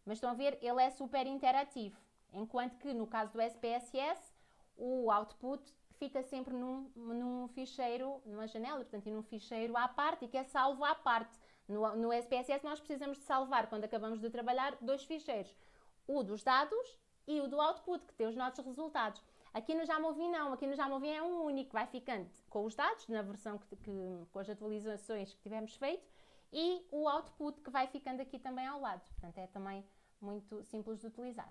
Speaker 1: Mas estão a ver, ele é super interativo, enquanto que no caso do SPSS, o output fica sempre num ficheiro, numa janela, portanto, num ficheiro à parte e que é salvo à parte. No SPSS nós precisamos de salvar, quando acabamos de trabalhar, dois ficheiros, o dos dados e o do output, que tem os nossos resultados. Aqui no já me ouvi não, aqui no já me ouvi é um único, vai ficando com os dados, na versão com as atualizações que tivemos feito, e o output que vai ficando aqui também ao lado. Portanto, é também muito simples de utilizar.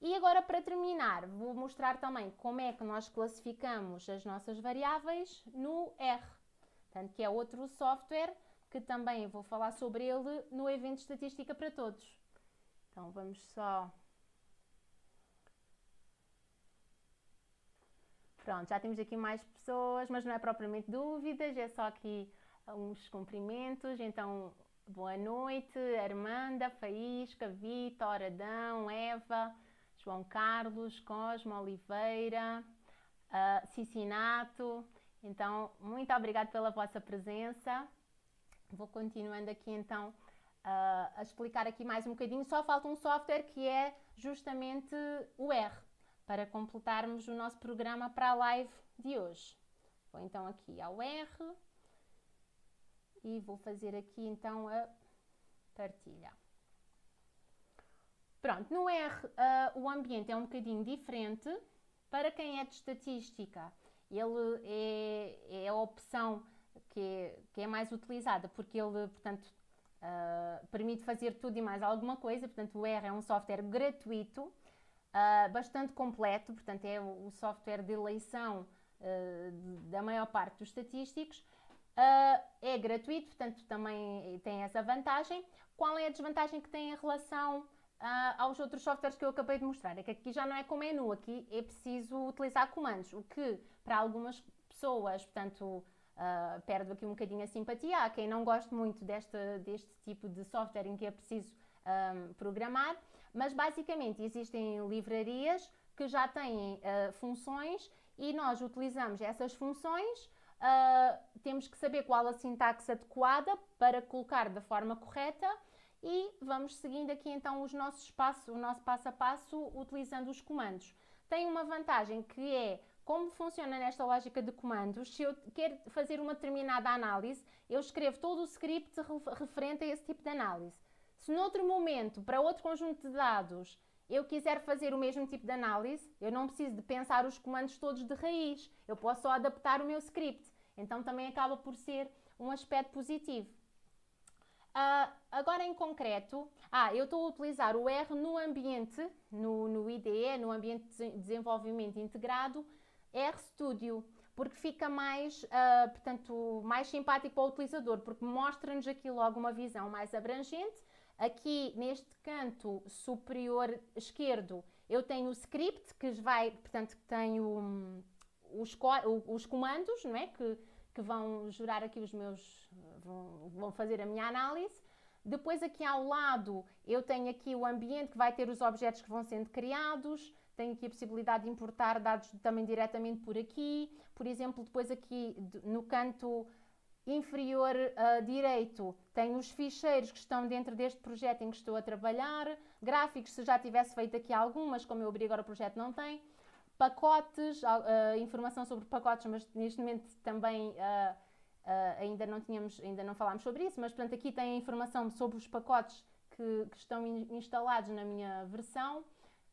Speaker 1: E agora, para terminar, vou mostrar também como é que nós classificamos as nossas variáveis no R. Portanto, que é outro software que também vou falar sobre ele no evento Estatística para Todos. Então, vamos só... Pronto, já temos aqui mais pessoas, mas não é propriamente dúvidas, é só aqui uns cumprimentos. Então, boa noite, Armanda, Faísca, Vitor, Adão, Eva, João Carlos, Cosmo, Oliveira, Cicinato. Então, muito obrigada pela vossa presença. Vou continuando aqui então a explicar aqui mais um bocadinho. Só falta um software que é justamente o R, para completarmos o nosso programa para a live de hoje. Vou então aqui ao R e vou fazer aqui então a partilha. Pronto, no R o ambiente é um bocadinho diferente. Para quem é de estatística, ele é a opção que é mais utilizada, porque ele, portanto, permite fazer tudo e mais alguma coisa. Portanto, o R é um software gratuito, bastante completo, portanto é o software de eleição da maior parte dos estatísticos. É gratuito, portanto também tem essa vantagem. Qual é a desvantagem que tem em relação aos outros softwares que eu acabei de mostrar? É que aqui já não é com menu, aqui é preciso utilizar comandos, o que para algumas pessoas, portanto, perde aqui um bocadinho a simpatia. Há quem não goste muito deste tipo de software em que é preciso programar, mas basicamente existem livrarias que já têm funções e nós utilizamos essas funções. Temos que saber qual a sintaxe adequada para colocar da forma correta e vamos seguindo aqui então o nosso passo a passo utilizando os comandos. Tem uma vantagem que é como funciona nesta lógica de comandos. Se eu quero fazer uma determinada análise, eu escrevo todo o script referente a esse tipo de análise. Se noutro momento, para outro conjunto de dados, eu quiser fazer o mesmo tipo de análise, eu não preciso de pensar os comandos todos de raiz, eu posso só adaptar o meu script. Então também acaba por ser um aspecto positivo. Agora em concreto, eu estou a utilizar o R no ambiente, no IDE, no ambiente de desenvolvimento integrado, RStudio, porque fica mais, mais simpático para o utilizador, porque mostra-nos aqui logo uma visão mais abrangente. Aqui neste canto superior esquerdo eu tenho o script que vai, portanto, que tenho os comandos, não é? Que vão gerar aqui os meus, vão fazer a minha análise. Depois aqui ao lado eu tenho aqui o ambiente que vai ter os objetos que vão sendo criados. Tenho aqui a possibilidade de importar dados também diretamente por aqui. Por exemplo, depois aqui no canto inferior direito tenho os ficheiros que estão dentro deste projeto em que estou a trabalhar. Gráficos, se já tivesse feito aqui algumas, como eu abri agora o projeto não tem. Pacotes, informação sobre pacotes, mas neste momento também ainda não falámos sobre isso, mas portanto aqui tem a informação sobre os pacotes que estão instalados na minha versão.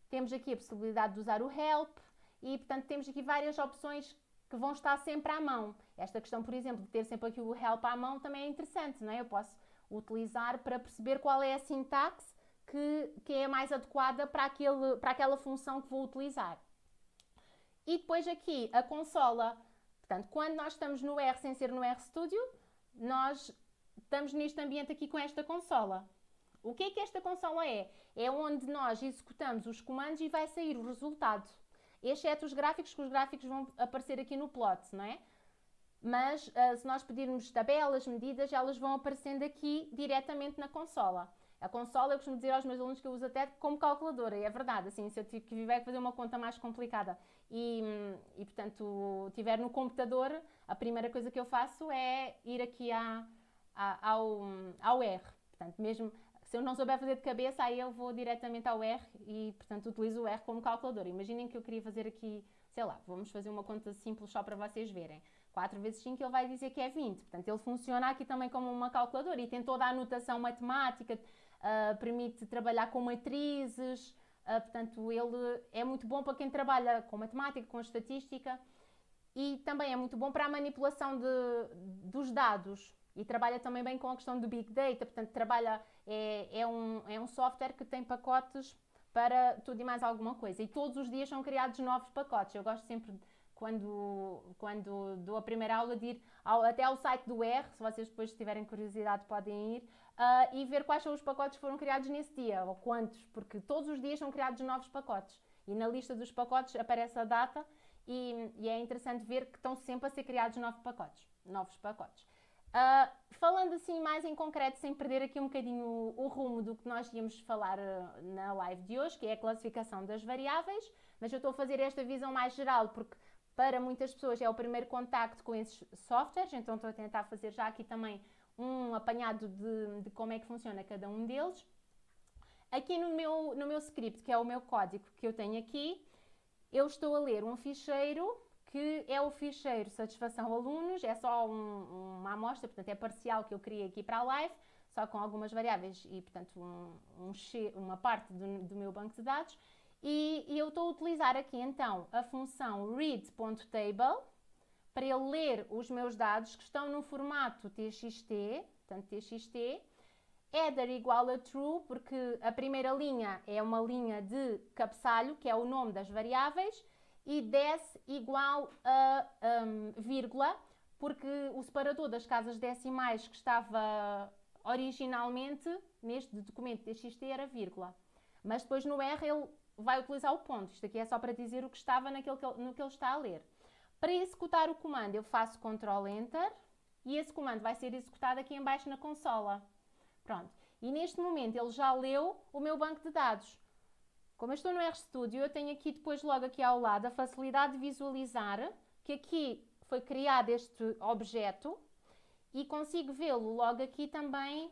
Speaker 1: Temos aqui a possibilidade de usar o help e portanto temos aqui várias opções que vão estar sempre à mão. Esta questão, por exemplo, de ter sempre aqui o help à mão também é interessante, não é? Eu posso utilizar para perceber qual é a sintaxe que é mais adequada para aquela função que vou utilizar. E depois aqui a consola. Portanto, quando nós estamos no R sem ser no RStudio, nós estamos neste ambiente aqui com esta consola. O que é que esta consola é? É onde nós executamos os comandos e vai sair o resultado. Exceto os gráficos, que os gráficos vão aparecer aqui no plot, não é? Mas se nós pedirmos tabelas, medidas, elas vão aparecendo aqui diretamente na consola. A consola, eu costumo dizer aos meus alunos que eu uso até como calculadora, e é verdade, assim, se eu tiver que fazer uma conta mais complicada e portanto, tiver no computador, a primeira coisa que eu faço é ir aqui ao R. Portanto, mesmo se eu não souber fazer de cabeça, aí eu vou diretamente ao R e, portanto, utilizo o R como calculadora. Imaginem que eu queria fazer aqui, sei lá, vamos fazer uma conta simples só para vocês verem. 4 vezes 5 ele vai dizer que é 20. Portanto, ele funciona aqui também como uma calculadora e tem toda a anotação matemática, permite trabalhar com matrizes, portanto, ele é muito bom para quem trabalha com matemática, com estatística e também é muito bom para a manipulação dos dados. E trabalha também bem com a questão do Big Data, portanto, é um software que tem pacotes para tudo e mais alguma coisa. E todos os dias são criados novos pacotes. Eu gosto sempre, quando dou a primeira aula, de ir até ao site do R, se vocês depois tiverem curiosidade podem ir, e ver quais são os pacotes que foram criados nesse dia, ou quantos, porque todos os dias são criados novos pacotes. E na lista dos pacotes aparece a data e é interessante ver que estão sempre a ser criados novos pacotes. Falando assim mais em concreto, sem perder aqui um bocadinho o rumo do que nós íamos falar na live de hoje, que é a classificação das variáveis, mas eu estou a fazer esta visão mais geral porque para muitas pessoas é o primeiro contacto com esses softwares, então estou a tentar fazer já aqui também um apanhado de como é que funciona cada um deles. Aqui no meu script, que é o meu código que eu tenho aqui, eu estou a ler um ficheiro que é o ficheiro satisfação alunos, é só uma amostra, portanto é parcial que eu criei aqui para a live, só com algumas variáveis e portanto uma parte do meu banco de dados. E eu estou a utilizar aqui então a função read.table para ele ler os meus dados que estão no formato txt, portanto txt, header igual a true, porque a primeira linha é uma linha de cabeçalho, que é o nome das variáveis, e des igual a vírgula, porque o separador das casas decimais que estava originalmente neste documento txt era vírgula. Mas depois no R ele vai utilizar o ponto. Isto aqui é só para dizer o que estava no que ele está a ler. Para executar o comando, eu faço Ctrl Enter e esse comando vai ser executado aqui em baixo na consola. Pronto. E neste momento ele já leu o meu banco de dados. Como eu estou no RStudio, eu tenho aqui depois logo aqui ao lado a facilidade de visualizar que aqui foi criado este objeto e consigo vê-lo logo aqui também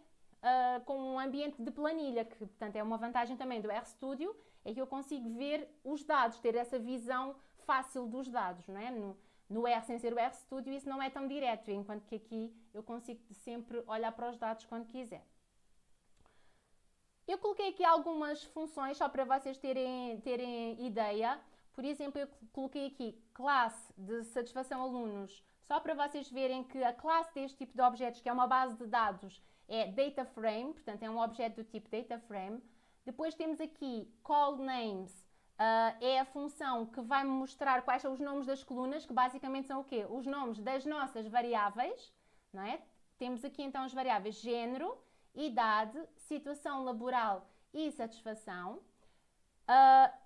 Speaker 1: com um ambiente de planilha, que portanto é uma vantagem também do RStudio, é que eu consigo ver os dados, ter essa visão fácil dos dados, não é? No R, sem ser o RStudio, isso não é tão direto, enquanto que aqui eu consigo sempre olhar para os dados quando quiser. Eu coloquei aqui algumas funções só para vocês terem ideia. Por exemplo, eu coloquei aqui classe de satisfação alunos, só para vocês verem que a classe deste tipo de objetos, que é uma base de dados, é DataFrame, portanto é um objeto do tipo DataFrame. Depois temos aqui CallNames, é a função que vai me mostrar quais são os nomes das colunas, que basicamente são o quê? Os nomes das nossas variáveis, não é? Temos aqui então as variáveis género, idade, situação laboral e satisfação.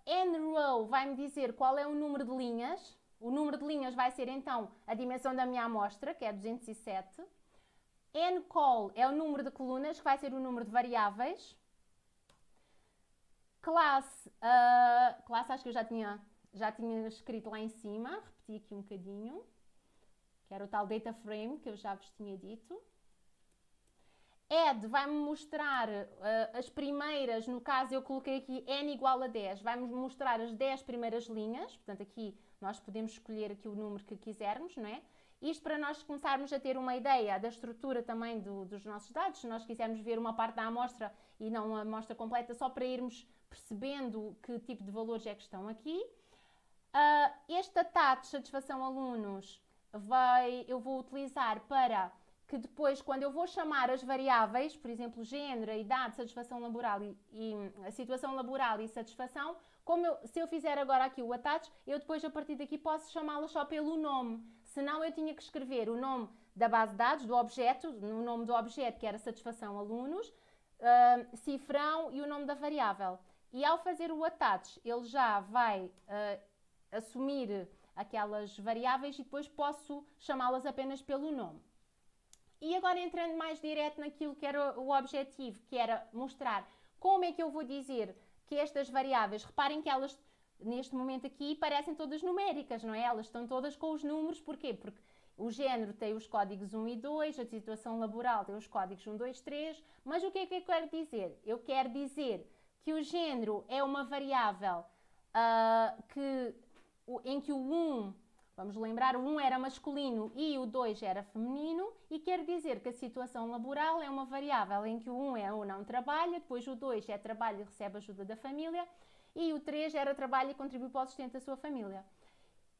Speaker 1: nRow vai-me dizer qual é o número de linhas. O número de linhas vai ser então a dimensão da minha amostra, que é 207. nCall é o número de colunas, que vai ser o número de variáveis. Classe acho que eu já tinha escrito lá em cima, repeti aqui um bocadinho, que era o tal data frame que eu já vos tinha dito. Add vai-me mostrar as primeiras, no caso eu coloquei aqui n igual a 10, vai-me mostrar as 10 primeiras linhas, portanto aqui nós podemos escolher aqui o número que quisermos, não é? Isto para nós começarmos a ter uma ideia da estrutura também dos nossos dados, se nós quisermos ver uma parte da amostra e não a amostra completa, só para irmos percebendo que tipo de valores é que estão aqui. Este attach, satisfação alunos, eu vou utilizar para que depois, quando eu vou chamar as variáveis, por exemplo, género, idade, satisfação laboral e a situação laboral e satisfação, se eu fizer agora aqui o attach, eu depois a partir daqui posso chamá-las só pelo nome. Senão eu tinha que escrever o nome da base de dados, do objeto, o nome do objeto que era satisfação alunos, cifrão e o nome da variável. E ao fazer o attach, ele já vai assumir aquelas variáveis e depois posso chamá-las apenas pelo nome. E agora entrando mais direto naquilo que era o objetivo, que era mostrar como é que eu vou dizer que estas variáveis, reparem que elas neste momento aqui parecem todas numéricas, não é? Elas estão todas com os números, porquê? Porque o género tem os códigos 1 e 2, a situação laboral tem os códigos 1, 2, 3, mas o que é que eu quero dizer? Eu quero dizer que o género é uma variável em que o 1, vamos lembrar, o 1 era masculino e o 2 era feminino, e quer dizer que a situação laboral é uma variável em que o 1 é ou não trabalha, depois o 2 é trabalho e recebe ajuda da família, e o 3 era trabalho e contribui para o sustento da sua família.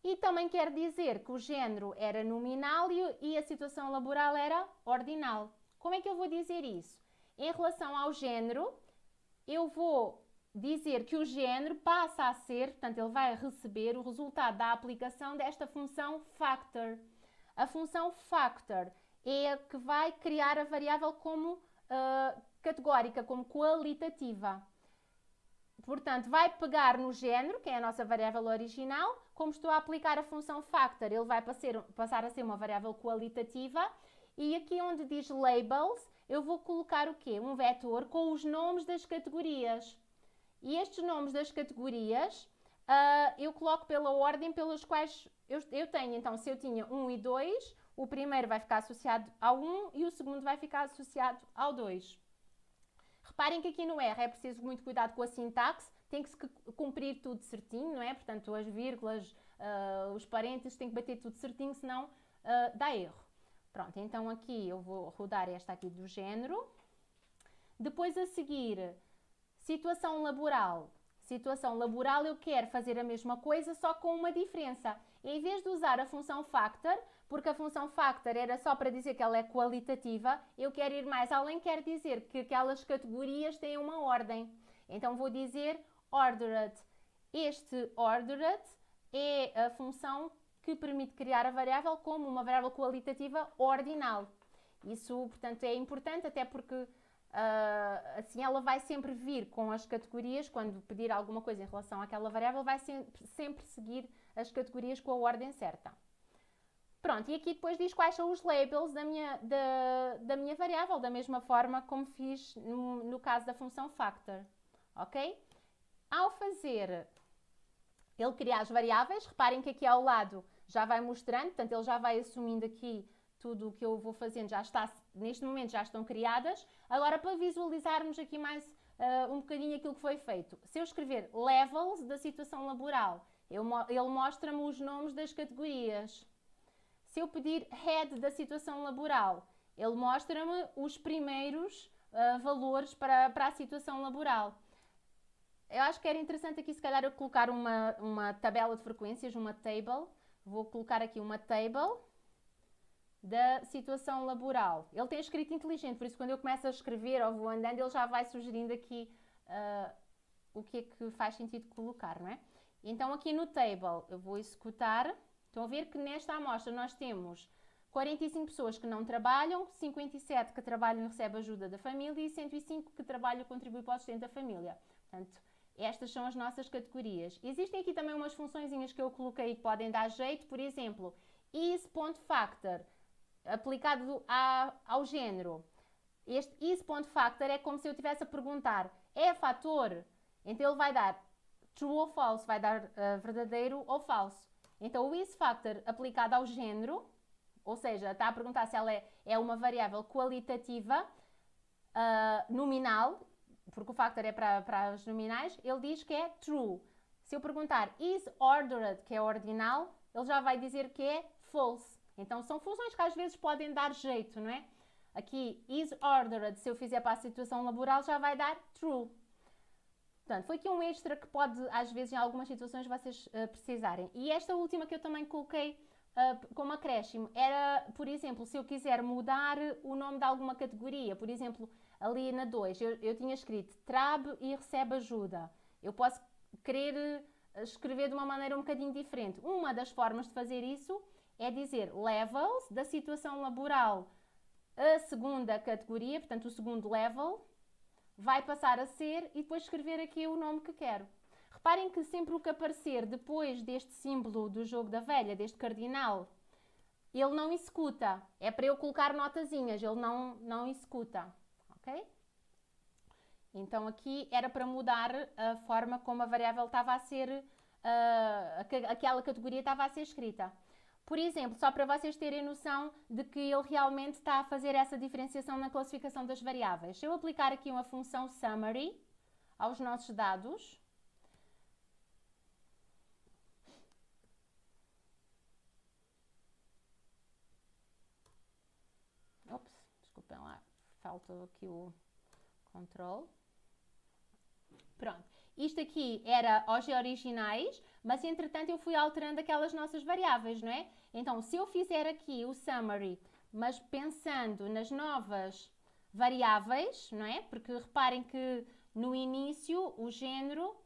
Speaker 1: E também quer dizer que o género era nominal e a situação laboral era ordinal. Como é que eu vou dizer isso? Em relação ao género, eu vou dizer que o género passa a ser, portanto, ele vai receber o resultado da aplicação desta função factor. A função factor é a que vai criar a variável como categórica, como qualitativa. Portanto, vai pegar no género, que é a nossa variável original, como estou a aplicar a função factor, ele vai passar a ser uma variável qualitativa, e aqui onde diz labels, eu vou colocar o quê? Um vetor com os nomes das categorias. E estes nomes das categorias, eu coloco pela ordem pelas quais eu tenho. Então, se eu tinha 1 e 2, o primeiro vai ficar associado ao 1 e o segundo vai ficar associado ao 2. Reparem que aqui no R é preciso muito cuidado com a sintaxe, tem que se cumprir tudo certinho, não é? Portanto, as vírgulas, os parênteses, tem que bater tudo certinho, senão dá erro. Pronto, então aqui eu vou rodar esta aqui do género. Depois a seguir, situação laboral. Situação laboral eu quero fazer a mesma coisa, só com uma diferença. Em vez de usar a função factor, porque a função factor era só para dizer que ela é qualitativa, eu quero ir mais além, quero dizer que aquelas categorias têm uma ordem. Então vou dizer ordered. Este ordered é a função que permite criar a variável como uma variável qualitativa ordinal. Isso, portanto, é importante, até porque assim ela vai sempre vir com as categorias, quando pedir alguma coisa em relação àquela variável, vai sempre seguir as categorias com a ordem certa. Pronto, e aqui depois diz quais são os labels da minha variável, da mesma forma como fiz no caso da função factor, ok? Ao fazer ele criar as variáveis, reparem que aqui ao lado já vai mostrando, portanto ele já vai assumindo aqui tudo o que eu vou fazendo, já está, neste momento já estão criadas. Agora para visualizarmos aqui mais um bocadinho aquilo que foi feito, se eu escrever levels da situação laboral, ele mostra-me os nomes das categorias. Se eu pedir head da situação laboral, ele mostra-me os primeiros valores para a situação laboral. Eu acho que era interessante aqui, se calhar, eu colocar uma tabela de frequências, uma table. Vou colocar aqui uma table da situação laboral. Ele tem escrito inteligente, por isso quando eu começo a escrever ou vou andando, ele já vai sugerindo aqui o que é que faz sentido colocar, não é? Então aqui no table eu vou executar. Estão a ver que nesta amostra nós temos 45 pessoas que não trabalham, 57 que trabalham e recebem ajuda da família e 105 que trabalham e contribuem para o sustento da família. Portanto, estas são as nossas categorias. Existem aqui também umas funçõezinhas que eu coloquei que podem dar jeito, por exemplo, is.factor, aplicado ao género. Este is.factor é como se eu estivesse a perguntar, é fator? Então ele vai dar true ou false, vai dar verdadeiro ou falso. Então o is.factor aplicado ao género, ou seja, está a perguntar se ela é uma variável qualitativa, nominal, porque o factor é para as nominais, ele diz que é true. Se eu perguntar is ordered, que é ordinal, ele já vai dizer que é false. Então são funções que às vezes podem dar jeito, não é? Aqui, is ordered, se eu fizer para a situação laboral, já vai dar true. Portanto, foi aqui um extra que pode, às vezes, em algumas situações, vocês precisarem. E esta última que eu também coloquei como acréscimo era, por exemplo, se eu quiser mudar o nome de alguma categoria, por exemplo, ali na 2, eu tinha escrito trabe e recebe ajuda. Eu posso querer escrever de uma maneira um bocadinho diferente. Uma das formas de fazer isso é dizer levels da situação laboral, a segunda categoria, portanto o segundo level, vai passar a ser e depois escrever aqui o nome que quero. Reparem que sempre o que aparecer depois deste símbolo do jogo da velha, deste cardinal, ele não executa. É para eu colocar notazinhas, ele não executa. Ok? Então aqui era para mudar a forma como a variável estava a ser, aquela categoria estava a ser escrita. Por exemplo, só para vocês terem noção de que ele realmente está a fazer essa diferenciação na classificação das variáveis. Se eu aplicar aqui uma função summary aos nossos dados, desculpem lá, faltou aqui o control. Pronto. Isto aqui era aos originais, mas entretanto eu fui alterando aquelas nossas variáveis, não é? Então, se eu fizer aqui o summary, mas pensando nas novas variáveis, não é? Porque reparem que no início o género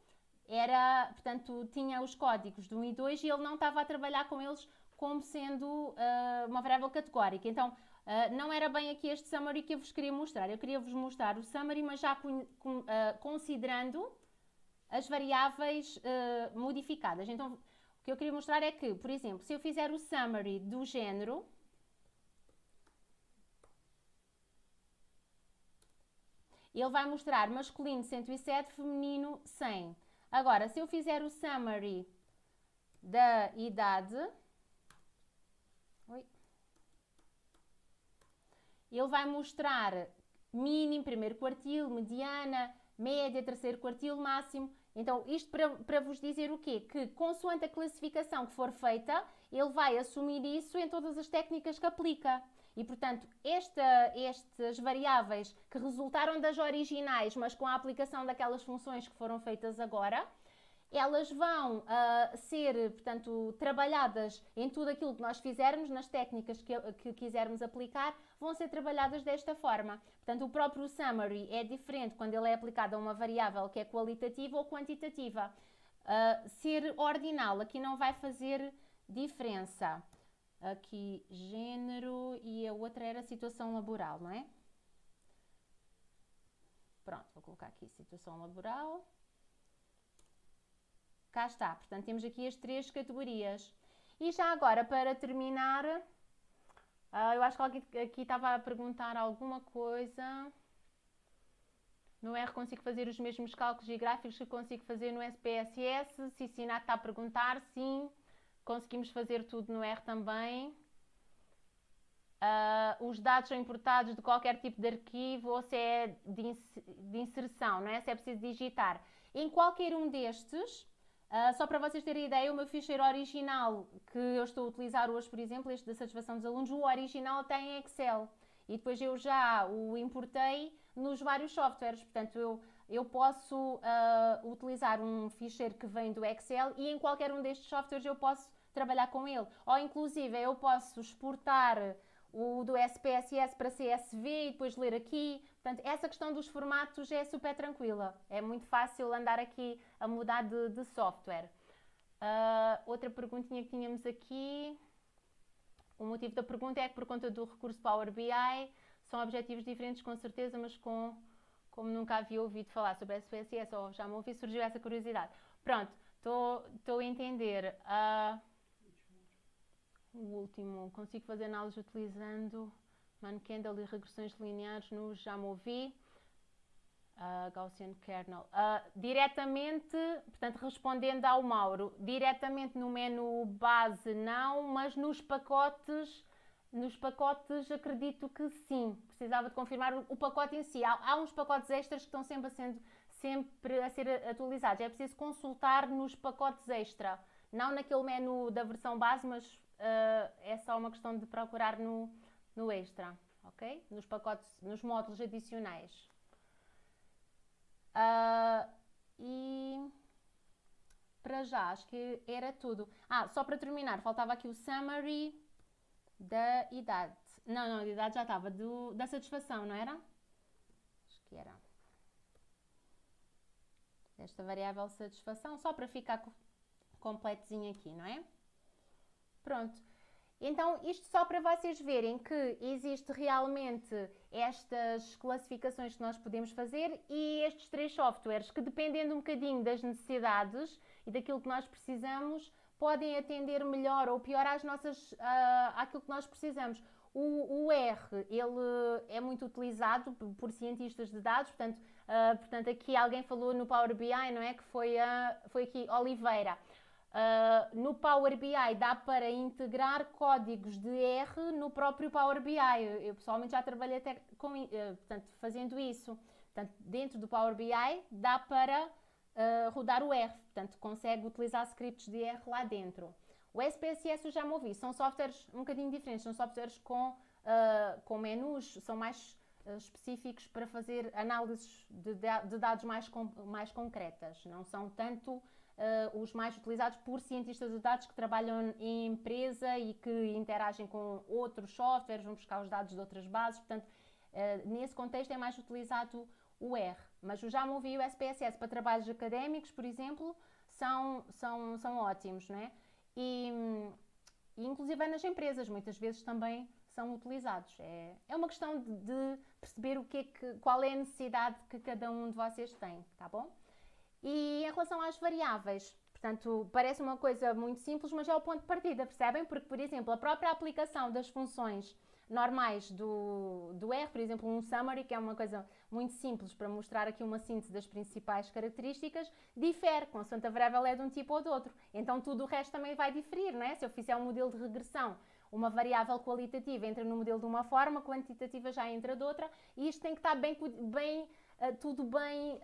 Speaker 1: era, portanto, tinha os códigos do 1 e 2 e ele não estava a trabalhar com eles como sendo uma variável categórica. Então, não era bem aqui este summary que eu vos queria mostrar. Eu queria vos mostrar o summary, mas já considerando as variáveis modificadas. Então, o que eu queria mostrar é que, por exemplo, se eu fizer o summary do género, ele vai mostrar masculino 107, feminino 100. Agora, se eu fizer o summary da idade, ele vai mostrar mínimo, primeiro quartil, mediana, média, terceiro quartil, máximo. Então, isto para vos dizer o quê? Que, consoante a classificação que for feita, ele vai assumir isso em todas as técnicas que aplica. E, portanto, estas variáveis que resultaram das originais, mas com a aplicação daquelas funções que foram feitas agora, elas vão ser, portanto, trabalhadas em tudo aquilo que nós fizermos, nas técnicas que quisermos aplicar, vão ser trabalhadas desta forma. Portanto, o próprio summary é diferente quando ele é aplicado a uma variável que é qualitativa ou quantitativa. Ser ordinal aqui não vai fazer diferença. Aqui, género, e a outra era situação laboral, não é? Pronto, vou colocar aqui situação laboral. Cá está, portanto temos aqui as três categorias. E já agora, para terminar, eu acho que alguém aqui estava a perguntar alguma coisa. No R consigo fazer os mesmos cálculos e gráficos que consigo fazer no SPSS? Se Sinato está a perguntar, sim, conseguimos fazer tudo no R também. Os dados são importados de qualquer tipo de arquivo ou se é de inserção, não é? Se é preciso digitar. Em qualquer um destes, só para vocês terem ideia, o meu ficheiro original que eu estou a utilizar hoje, por exemplo, este da satisfação dos alunos, o original tem em Excel. E depois eu já o importei nos vários softwares. Portanto, eu posso utilizar um ficheiro que vem do Excel e em qualquer um destes softwares eu posso trabalhar com ele. Ou inclusive eu posso exportar o do SPSS para CSV e depois ler aqui. Portanto, essa questão dos formatos é super tranquila. É muito fácil andar aqui a mudar de software. Outra perguntinha que tínhamos aqui. O motivo da pergunta é que por conta do recurso Power BI são objetivos diferentes com certeza, mas como nunca havia ouvido falar sobre SPSS ou já me ouvi, surgiu essa curiosidade. Pronto, estou a entender. O último, consigo fazer análise utilizando Mann-Kendall e regressões lineares no já me ouvi. Gaussian Kernel. Diretamente, portanto, respondendo ao Mauro, diretamente no menu base não, mas nos pacotes acredito que sim. Precisava de confirmar o pacote em si. Há uns pacotes extras que estão sempre a ser atualizados. É preciso consultar nos pacotes extra, não naquele menu da versão base, mas é só uma questão de procurar no extra, ok? Nos pacotes, nos módulos adicionais. E para já, acho que era tudo. Só para terminar, faltava aqui o summary da idade. Não, a idade já estava, da satisfação, não era? Acho que era. Esta variável satisfação, só para ficar completinho aqui, não é? Pronto. Então, isto só para vocês verem que existe realmente estas classificações que nós podemos fazer e estes 3 softwares que, dependendo um bocadinho das necessidades e daquilo que nós precisamos, podem atender melhor ou pior àquilo que nós precisamos. O R, ele é muito utilizado por cientistas de dados, portanto aqui alguém falou no Power BI, não é? Que foi aqui Oliveira. No Power BI dá para integrar códigos de R no próprio Power BI. Eu pessoalmente já trabalhei até fazendo isso. Portanto, dentro do Power BI dá para rodar o R. Portanto, consegue utilizar scripts de R lá dentro. O SPSS eu já me ouvi. São softwares um bocadinho diferentes. São softwares com menus, são mais específicos para fazer análises de dados mais concretas. Não são tanto os mais utilizados por cientistas de dados que trabalham em empresa e que interagem com outros softwares, vão buscar os dados de outras bases. Portanto, nesse contexto é mais utilizado o R. Mas eu já me ouvi o SPSS para trabalhos académicos, por exemplo, são ótimos, não é? E inclusive nas empresas, muitas vezes também são utilizados. É uma questão de perceber qual é a necessidade que cada um de vocês tem, tá bom? E em relação às variáveis, portanto, parece uma coisa muito simples, mas é o ponto de partida, percebem? Porque, por exemplo, a própria aplicação das funções normais do R, por exemplo, um summary, que é uma coisa muito simples para mostrar aqui uma síntese das principais características, difere, consoante a variável é de um tipo ou de outro. Então, tudo o resto também vai diferir, não é? Se eu fizer um modelo de regressão, uma variável qualitativa entra no modelo de uma forma, quantitativa já entra de outra, e isto tem que estar tudo bem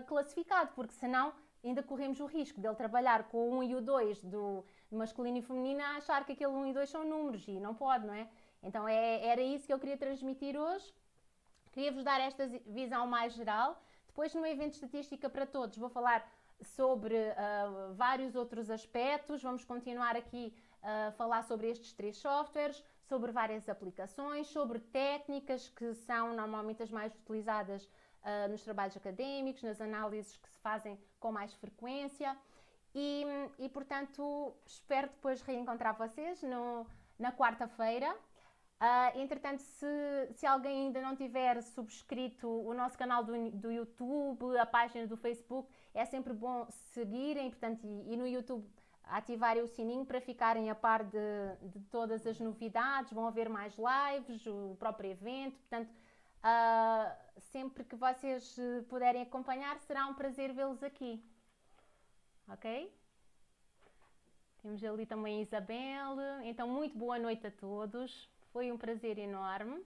Speaker 1: classificado, porque senão ainda corremos o risco dele trabalhar com o 1 e o 2 do masculino e feminino a achar que aquele 1 e 2 são números, e não pode, não é? Então era isso que eu queria transmitir hoje. Queria-vos dar esta visão mais geral. Depois, no evento de estatística para todos, vou falar sobre vários outros aspectos. Vamos continuar aqui a falar sobre estes 3 softwares, sobre várias aplicações, sobre técnicas que são normalmente as mais utilizadas nos trabalhos académicos, nas análises que se fazem com mais frequência e portanto, espero depois reencontrar vocês na quarta-feira. Entretanto, se alguém ainda não tiver subscrito o nosso canal do YouTube, a página do Facebook, é sempre bom seguirem, portanto, e no YouTube ativarem o sininho para ficarem a par de todas as novidades. Vão haver mais lives, o próprio evento, portanto, sempre que vocês puderem acompanhar, será um prazer vê-los aqui, ok? Temos ali também a Isabel. Então, muito boa noite a todos, foi um prazer enorme.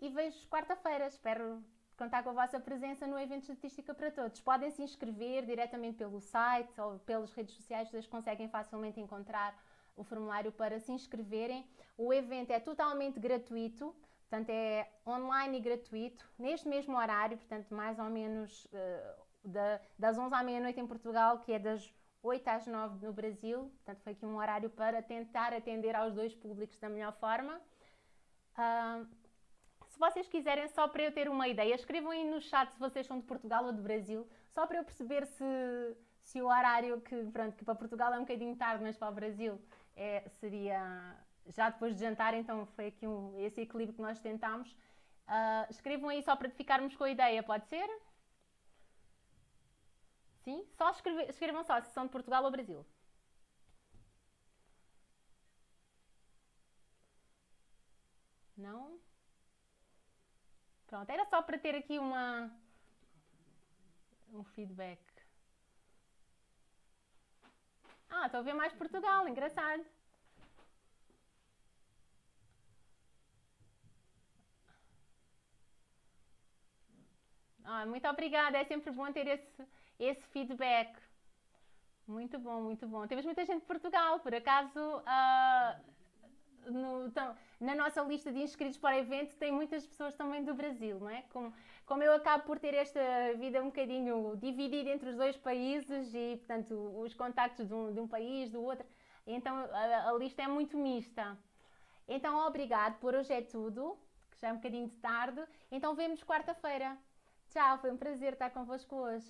Speaker 1: E vejo-vos quarta-feira, espero contar com a vossa presença no evento Estatística para Todos. Podem se inscrever diretamente pelo site ou pelas redes sociais, vocês conseguem facilmente encontrar o formulário para se inscreverem. O evento é totalmente gratuito, portanto é online e gratuito, neste mesmo horário, portanto mais ou menos das 11 à meia-noite em Portugal, que é das 8 às 9 no Brasil, portanto foi aqui um horário para tentar atender aos dois públicos da melhor forma. Se vocês quiserem, só para eu ter uma ideia, escrevam aí no chat se vocês são de Portugal ou de Brasil, só para eu perceber se o horário, que para Portugal é um bocadinho tarde, mas para o Brasil seria já depois de jantar, então foi aqui esse equilíbrio que nós tentámos. Escrevam aí só para ficarmos com a ideia, pode ser? Sim? Só escrevam só se são de Portugal ou Brasil. Não? Pronto, era só para ter aqui um feedback. Estou a ver mais Portugal, engraçado. Muito obrigada, é sempre bom ter esse feedback. Muito bom, muito bom. Temos muita gente de Portugal, por acaso, na nossa lista de inscritos para o evento tem muitas pessoas também do Brasil, não é? Como eu acabo por ter esta vida um bocadinho dividida entre os dois países e, portanto, os contactos de um país, do outro, então a lista é muito mista. Então, obrigado, por hoje é tudo, que já é um bocadinho de tarde, então vemos quarta-feira. Tchau, foi um prazer estar convosco hoje.